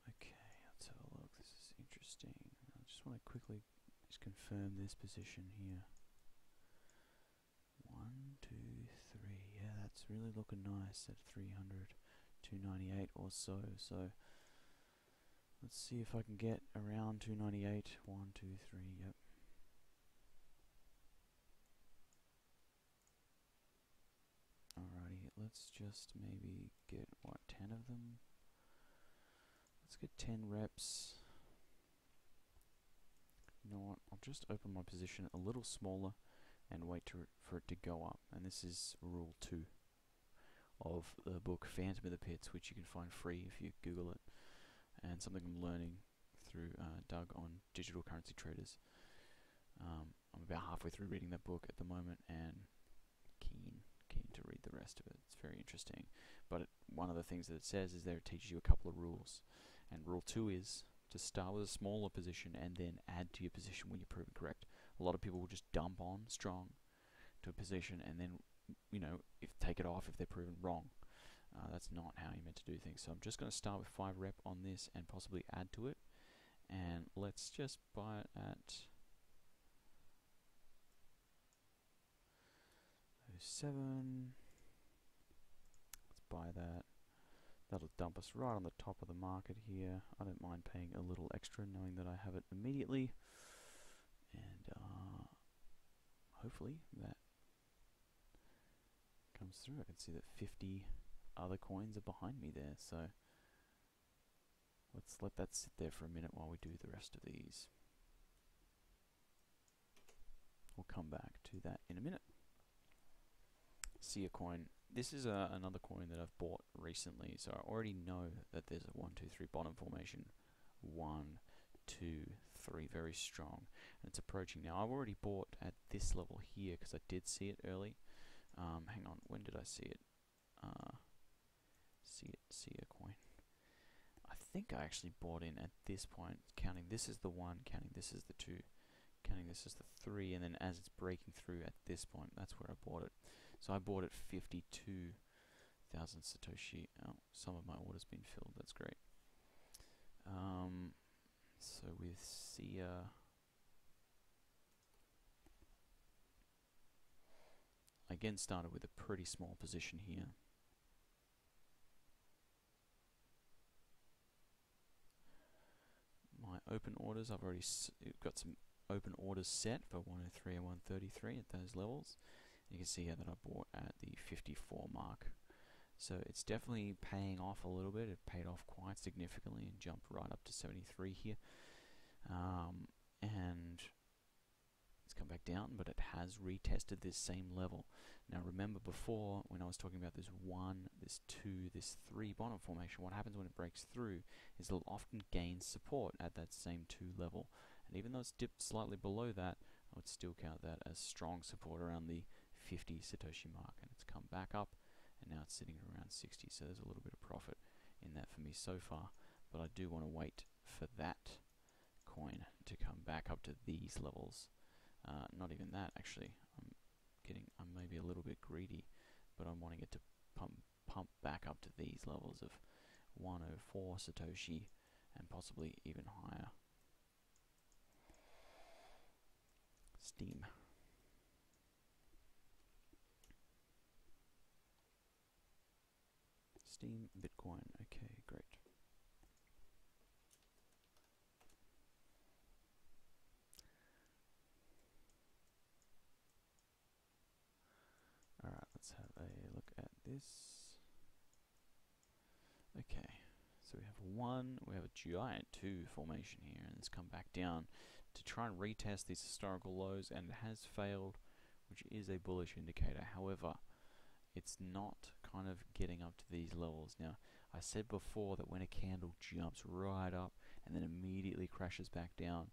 A: Okay, let's have a look. This is interesting. I just want to quickly just confirm this position here. 1, 2, 3. Yeah, that's really looking nice at 300, 298 or so. So let's see if I can get around 298. 1, 2, 3. Yep. Alrighty, let's just maybe get, what, 10 of them? Let's get 10 reps. You know what, I'll just open my position a little smaller and wait for it to go up. And this is rule 2 of the book Phantom of the Pits, which you can find free if you Google it, and something I'm learning through Doug on Digital Currency Traders. I'm about halfway through reading that book at the moment, and keen to read the rest of it. It's very interesting. But one of the things that it says is there it teaches you a couple of rules. And rule 2 is to start with a smaller position and then add to your position when you're proven correct. A lot of people will just dump on strong to a position and then, you know, take it off if they're proven wrong. That's not how you're meant to do things. So I'm just going to start with 5 rep on this and possibly add to it. And let's just buy it at 07. Let's buy that. That'll dump us right on the top of the market here. I don't mind paying a little extra knowing that I have it immediately. And hopefully that comes through. I can see that 50 other coins are behind me there. So let's let that sit there for a minute while we do the rest of these. We'll come back to that in a minute. See a coin. This is another coin that I've bought recently, so I already know that there's a 1, 2, 3 bottom formation. 1, 2, 3, very strong, and it's approaching now. I've already bought at this level here because I did see it early. Hang on, when did I see it? See a coin. I think I actually bought in at this point, counting this is the 1, counting this is the 2, counting this is the 3, and then as it's breaking through at this point, that's where I bought it. So I bought it 52,000 Satoshi. Oh, some of my orders been filled. That's great. So with Sia, I again started with a pretty small position here. My open orders, I've already got some open orders set for 103 and 133 at those levels. You can see here that I bought at the 54 mark. So it's definitely paying off a little bit. It paid off quite significantly and jumped right up to 73 here. And it's come back down, but it has retested this same level. Now remember before, when I was talking about this 1, this 2, this 3 bottom formation, what happens when it breaks through is it'll often gain support at that same 2 level. And even though it's dipped slightly below that, I would still count that as strong support around the 50 Satoshi mark. And it's come back up, and now it's sitting around 60, so there's a little bit of profit in that for me so far. But I do want to wait for that coin to come back up to these levels. Not even that, actually. I'm maybe a little bit greedy, but I'm wanting it to pump back up to these levels of 104 Satoshi and possibly even higher. Steam. Steam Bitcoin. Okay, great. Alright, let's have a look at this. Okay, so we have a giant 2 formation here, and it's come back down to try and retest these historical lows, and it has failed, which is a bullish indicator. However, it's not kind of getting up to these levels. Now, I said before that when a candle jumps right up and then immediately crashes back down,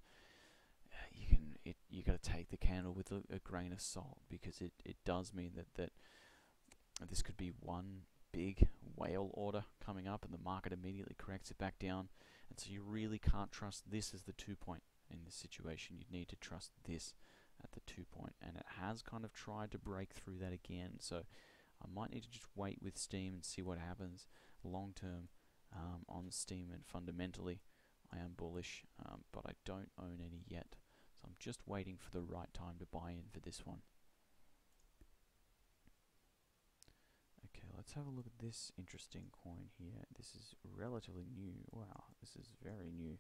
A: you got to take the candle with a grain of salt, because it does mean that this could be one big whale order coming up and the market immediately corrects it back down. And so you really can't trust this as the 2 point in this situation. You need to trust this at the 2 point, and it has kind of tried to break through that again. So I might need to just wait with Steam and see what happens long term on Steam. And fundamentally I am bullish, but I don't own any yet, so I'm just waiting for the right time to buy in for this one. Okay, let's have a look at this interesting coin here. This is relatively new. Wow, this is very new.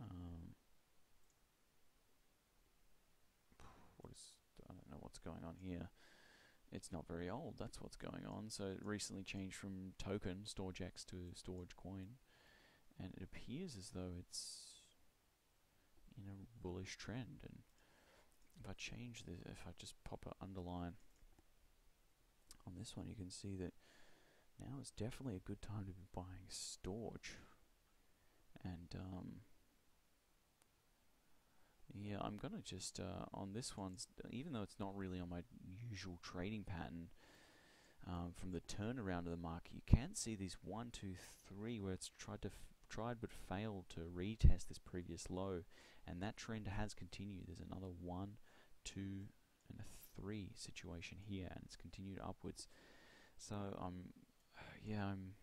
A: I don't know what's going on here. It's not very old, that's what's going on. So it recently changed from token, StorageX, to storage coin. And it appears as though it's in a bullish trend. And if I change this, if I just pop an underline on this one, you can see that now is definitely a good time to be buying storage. And yeah, I'm gonna just on this one, even though it's not really on my usual trading pattern, from the turnaround of the market, you can see these 1, 2, 3 where it's tried but failed to retest this previous low, and that trend has continued. There's another 1, 2, and a 3 situation here, and it's continued upwards. So yeah, I'm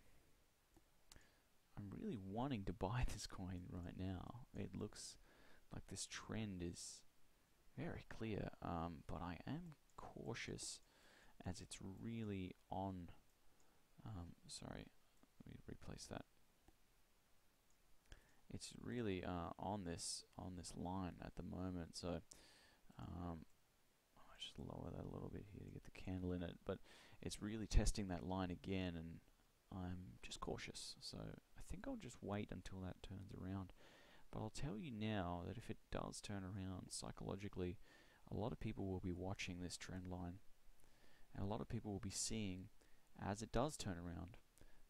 A: really wanting to buy this coin right now. It looks like this trend is very clear, but I am cautious as it's really on. Sorry, let me replace that. It's really on this line at the moment. So I'll just lower that a little bit here to get the candle in it. But it's really testing that line again, and I'm just cautious. So I think I'll just wait until that turns around. But I'll tell you now that if it does turn around psychologically, a lot of people will be watching this trend line, and a lot of people will be seeing, as it does turn around,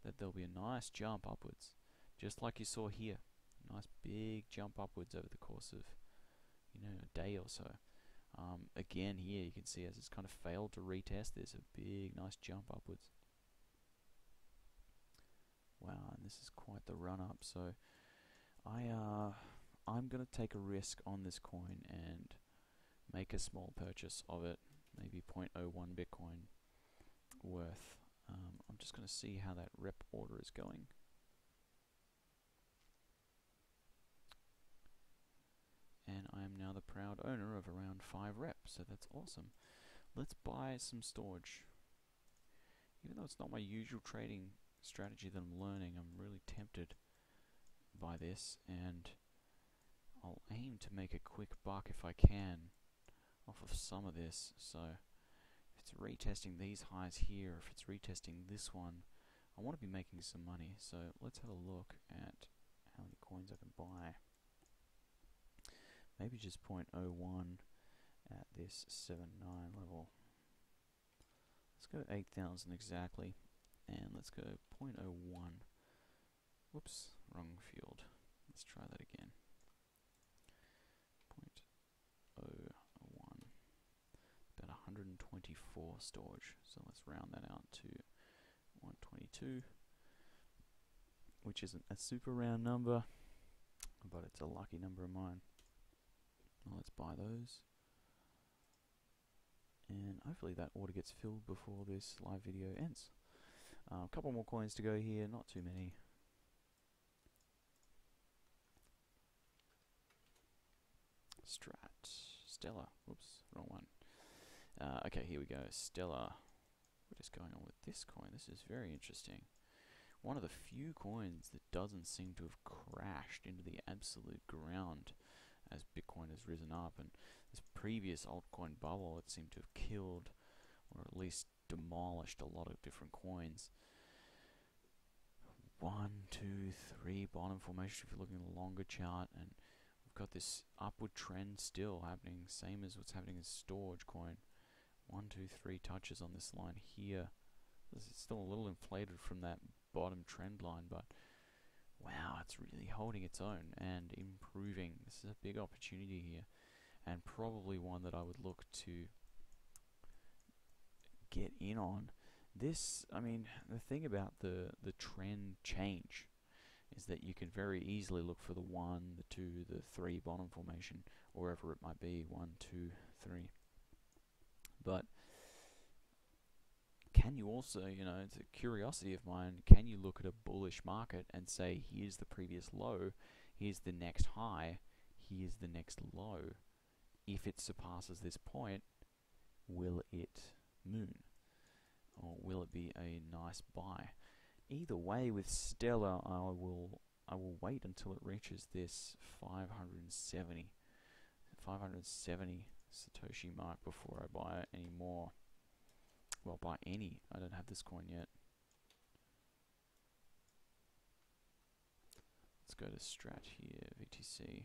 A: that there'll be a nice jump upwards, just like you saw here. A nice big jump upwards over the course of, a day or so. Again here you can see as it's kind of failed to retest, there's a big nice jump upwards. Wow, and this is quite the run up. So I'm going to take a risk on this coin and make a small purchase of it, maybe 0.01 Bitcoin worth. I'm just going to see how that rep order is going. And I am now the proud owner of around 5 reps, so that's awesome. Let's buy some storage. Even though it's not my usual trading strategy that I'm learning, I'm really tempted by this, and I'll aim to make a quick buck if I can off of some of this. So it's retesting these highs here, if it's retesting this one, I want to be making some money. So let's have a look at how many coins I can buy. Maybe just 0.01 at this 7.9 level. Let's go 8,000 exactly, and let's go 0.01. Whoops, wrong field. Let's try that again. 0.01. About 124 storage. So let's round that out to 122, which isn't a super round number, but it's a lucky number of mine. Well, let's buy those. And hopefully that order gets filled before this live video ends. A couple more coins to go here, not too many. Stellar. Oops, wrong one. Okay, here we go. Stellar. What is going on with this coin? This is very interesting. One of the few coins that doesn't seem to have crashed into the absolute ground as Bitcoin has risen up, and this previous altcoin bubble, it seemed to have killed or at least demolished a lot of different coins. 1, 2, 3 bottom formation if you're looking at a longer chart, and we've got this upward trend still happening, same as what's happening in storage coin. 1, 2, 3 touches on this line here. This is still a little inflated from that bottom trend line, but wow, it's really holding its own and improving. This is a big opportunity here, and probably one that I would look to get in on. This, I mean, the thing about the trend change is that you can very easily look for the 1, the 2, the 3 bottom formation, or wherever it might be, 1, 2, 3. But can you also, you know, it's a curiosity of mine, can you look at a bullish market and say, here's the previous low, here's the next high, here's the next low. If it surpasses this point, will it moon? Or will it be a nice buy? Either way, with Stellar, I will wait until it reaches this 570 Satoshi mark before I buy any more. Well, buy any. I don't have this coin yet. Let's go to Strat here, VTC.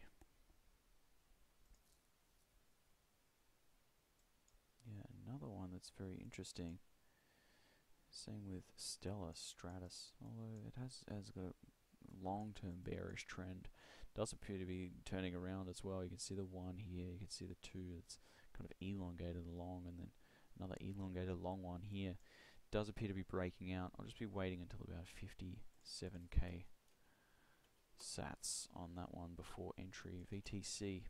A: Yeah, another one that's very interesting. Same with Stellar Stratus, although it has got a long-term bearish trend. Does appear to be turning around as well. You can see the 1 here, you can see the 2 that's kind of elongated along, and then another elongated long one here. Does appear to be breaking out. I'll just be waiting until about 57k sats on that one before entry. VTC.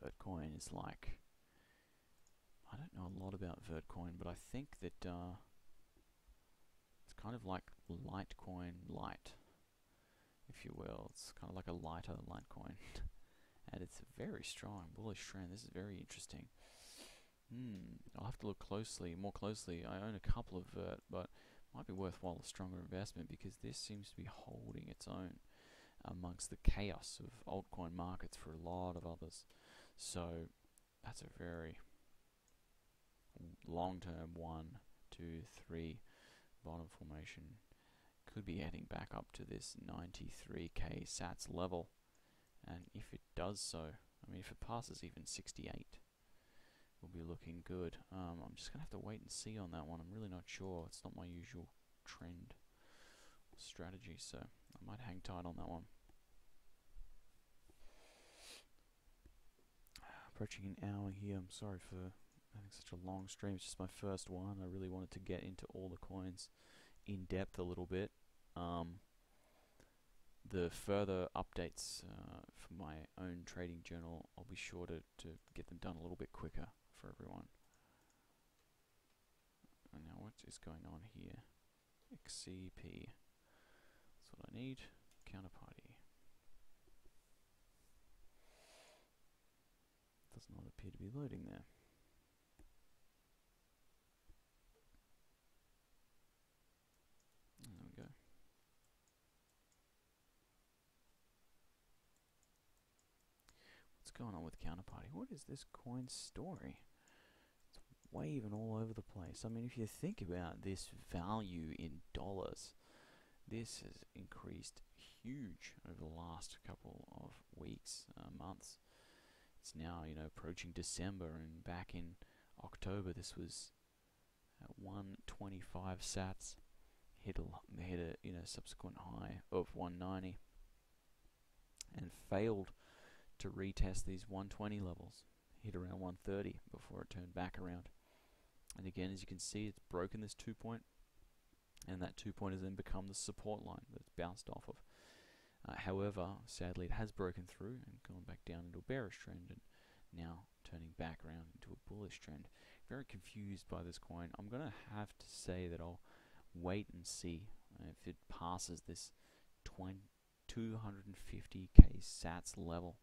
A: Vertcoin is like, I don't know a lot about Vertcoin, but I think that it's kind of like Litecoin light, if you will. It's kind of like a lighter Litecoin. And it's a very strong bullish trend. This is very interesting. I'll have to look more closely. I own a couple of Vert, but might be worthwhile a stronger investment because this seems to be holding its own amongst the chaos of altcoin markets for a lot of others. So that's a very long-term 1, 2, 3 bottom formation. Could be heading back up to this 93k sats level, and if it does so, I mean, if it passes even 68, we'll be looking good. I'm just gonna have to wait and see on that one. I'm really not sure. It's not my usual trend strategy, so I might hang tight on that one. Approaching an hour here. I'm sorry for having such a long stream. It's just my first one. I really wanted to get into all the coins in depth a little bit. The further updates for my own trading journal, I'll be sure to get them done a little bit quicker for everyone. And now what is going on here? XCP. That's what I need. Counterparty. Does not appear to be loading there. There we go. going on with Counterparty? What is this coin's story? It's waving all over the place. I mean, if you think about this value in dollars, this has increased huge over the last couple of weeks, months. It's now, approaching December, and back in October, this was at 125 sats. Hit a subsequent high of 190, and failed to retest these 120 levels. Hit around 130 before it turned back around. And again, as you can see, it's broken this 2 point, and that 2 point has then become the support line that it's bounced off of. However, sadly, it has broken through and gone back down into a bearish trend, and now turning back around into a bullish trend. Very confused by this coin. I'm going to have to say that I'll wait and see if it passes this 250k sats level.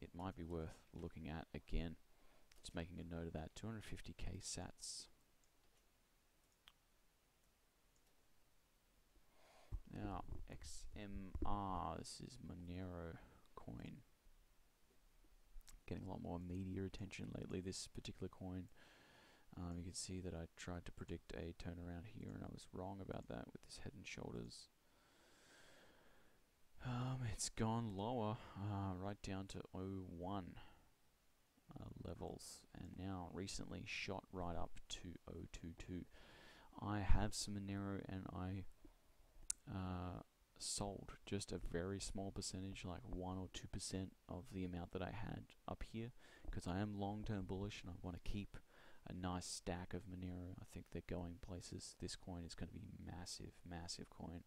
A: It might be worth looking at again. Just making a note of that. 250k sats. Now, XMR, this is Monero coin. Getting a lot more media attention lately, this particular coin. You can see that I tried to predict a turnaround here, and I was wrong about that with this head and shoulders. It's gone lower, right down to 0.1 levels, and now recently shot right up to 0.22. I have some Monero, and I sold just a very small percentage, like 1 or 2% of the amount that I had up here, because I am long-term bullish and I want to keep a nice stack of Monero. I think they're going places. This coin is going to be massive, massive coin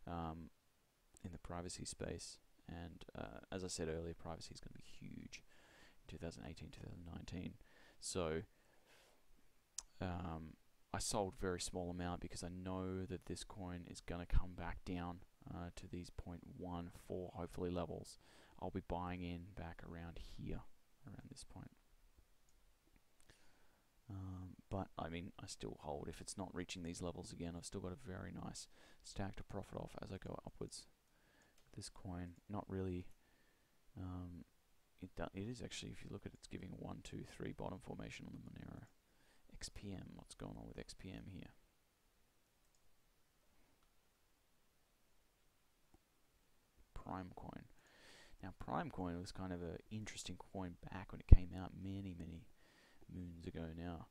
A: in the privacy space, and as I said earlier, privacy is going to be huge in 2018, 2019. So I sold a very small amount because I know that this coin is going to come back down to these 0.14 hopefully levels. I'll be buying in back around here, around this point. But I mean, I still hold. If it's not reaching these levels again, I've still got a very nice stack to profit off as I go upwards. This coin, not really. It is actually, if you look at it, it's giving a 1, 2, 3 bottom formation on the Monero. XPM, what's going on with XPM here? Prime coin. Now, Prime coin was kind of an interesting coin back when it came out many, many moons ago now.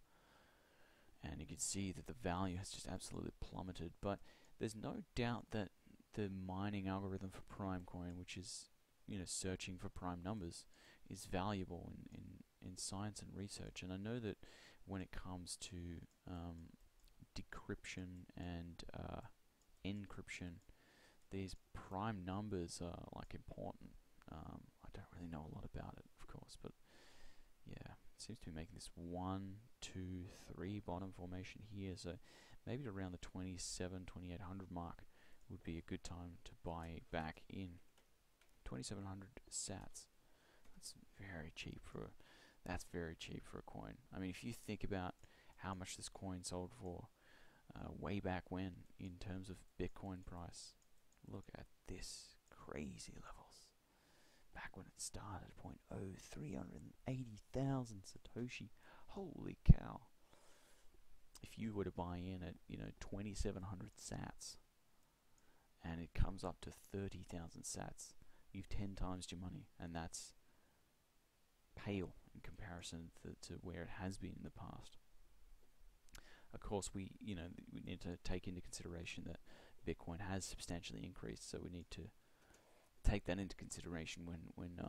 A: And you can see that the value has just absolutely plummeted. But there's no doubt that the mining algorithm for Prime coin, which is, searching for prime numbers, is valuable in science and research. And I know that when it comes to decryption and encryption, these prime numbers are like important. I don't really know a lot about it, of course, but yeah, it seems to be making this 1, 2, 3 bottom formation here. So maybe around the 2,800 mark would be a good time to buy back in. 2,700 sats. That's very cheap for. That's very cheap for a coin. I mean, if you think about how much this coin sold for way back when in terms of Bitcoin price, look at this crazy levels. Back when it started, 380,000 Satoshi. Holy cow. If you were to buy in at, 2,700 sats, and it comes up to 30,000 sats, you've 10 times your money, and that's pale in comparison to where it has been in the past. Of course, we need to take into consideration that Bitcoin has substantially increased, so we need to take that into consideration when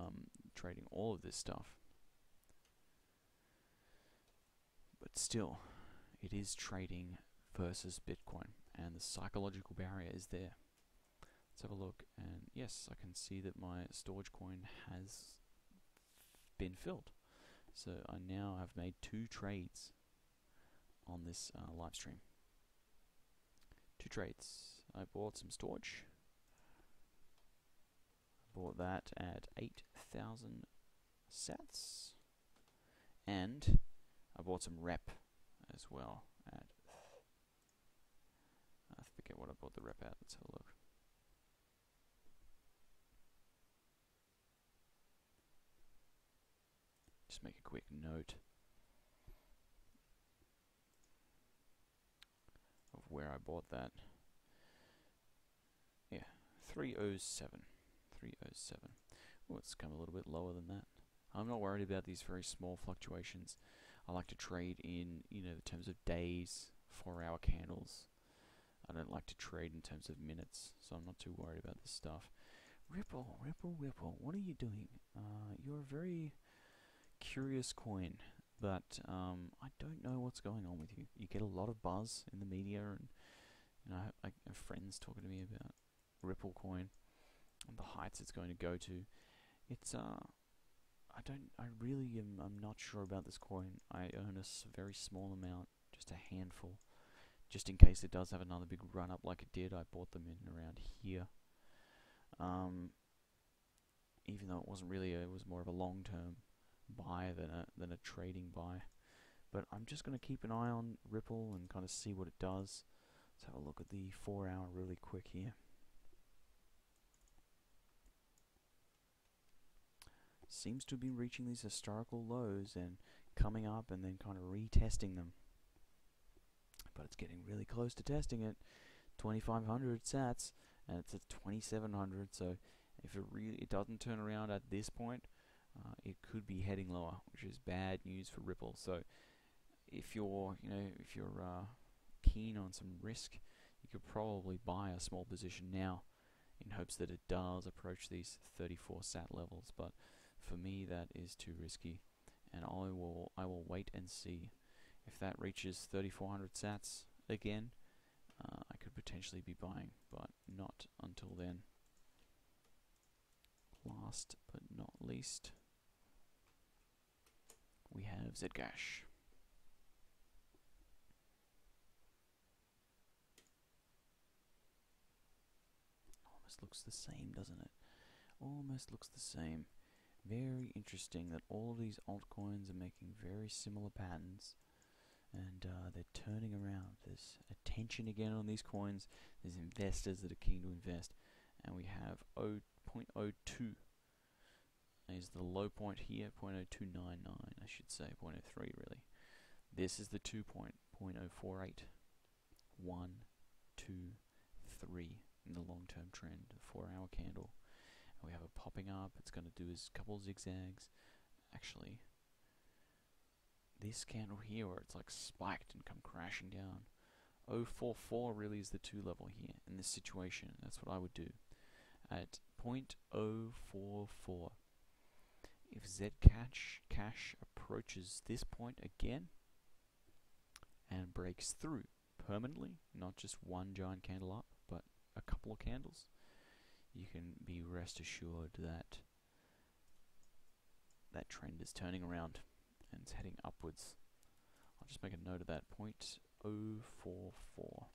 A: trading all of this stuff. But still, it is trading versus Bitcoin, and the psychological barrier is there. Let's have a look, and yes, I can see that my storage coin has been filled. So I now have made 2 trades on this live stream. 2 trades. I bought some storage. Bought that at 8,000 sats, and I bought some rep as well at. I forget what I bought the rep at. Let's have a look. just make a quick note of where I bought that. Yeah, 307. 307. Oh, it's come a little bit lower than that. I'm not worried about these very small fluctuations. I like to trade in, the terms of days, 4-hour candles. I don't like to trade in terms of minutes, so I'm not too worried about this stuff. Ripple, Ripple, Ripple, what are you doing? You're a very curious coin, but I don't know what's going on with you. You get a lot of buzz in the media, and I have friends talking to me about Ripple coin and the heights it's going to go to. It's I'm not sure about this coin. I own a very small amount, just a handful, just in case it does have another big run up like it did. I bought them in around here. Even though it wasn't really, it was more of a long-term buy than a trading buy. But I'm just going to keep an eye on Ripple and kind of see what it does. Let's have a look at the 4-hour really quick here. Seems to be reaching these historical lows and coming up and then kind of retesting them. But it's getting really close to testing it. 2,500 sats, and it's at 2,700. So if it doesn't turn around at this point, it could be heading lower, which is bad news for Ripple. So if you're keen on some risk, you could probably buy a small position now in hopes that it does approach these 34 sat levels. But for me, that is too risky, and I will wait and see. If that reaches 3,400 sats again, I could potentially be buying, but not until then. Last but not least, we have Zcash. Almost looks the same, doesn't it? Almost looks the same. Very interesting that all of these altcoins are making very similar patterns, and they're turning around. There's attention again on these coins. There's investors that are keen to invest, and we have 0.02 is the low point here, 0.0299 I should say, 0.03 really. This is the 0.048, 1, 2, 3 in the long-term trend, 4-hour candle. And we have it popping up. It's going to do a couple of zigzags. Actually, this candle here where it's like spiked and come crashing down. 0.44 really is the 2 level here in this situation. That's what I would do. At 0.044, if Zcash approaches this point again and breaks through permanently, not just one giant candle up, but a couple of candles, you can be rest assured that that trend is turning around and it's heading upwards. I'll just make a note of that. 0.044 would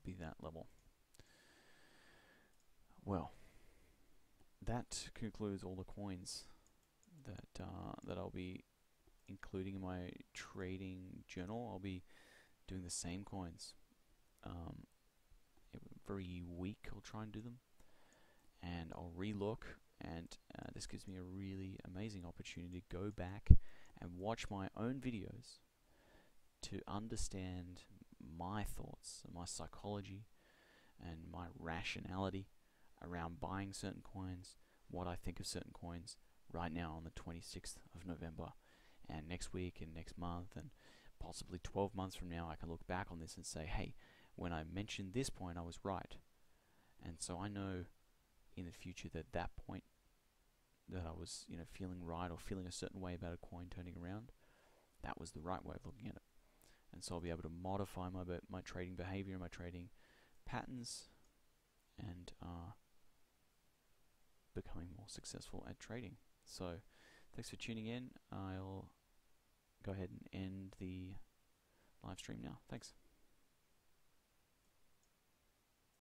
A: be that level. Well, that concludes all the coins that I'll be including in my trading journal. I'll be doing the same coins. Every week I'll try and do them, and I'll relook, and this gives me a really amazing opportunity to go back and watch my own videos to understand my thoughts, my psychology, and my rationality around buying certain coins, what I think of certain coins right now on the 26th of November, and next week and next month and possibly 12 months from now I can look back on this and say, hey, when I mentioned this point I was right. And so I know in the future that that point that I was feeling right or feeling a certain way about a coin turning around, that was the right way of looking at it. And so I'll be able to modify my trading behavior, my trading patterns, and becoming more successful at trading. So thanks for tuning in. I'll go ahead and end the live stream now. Thanks.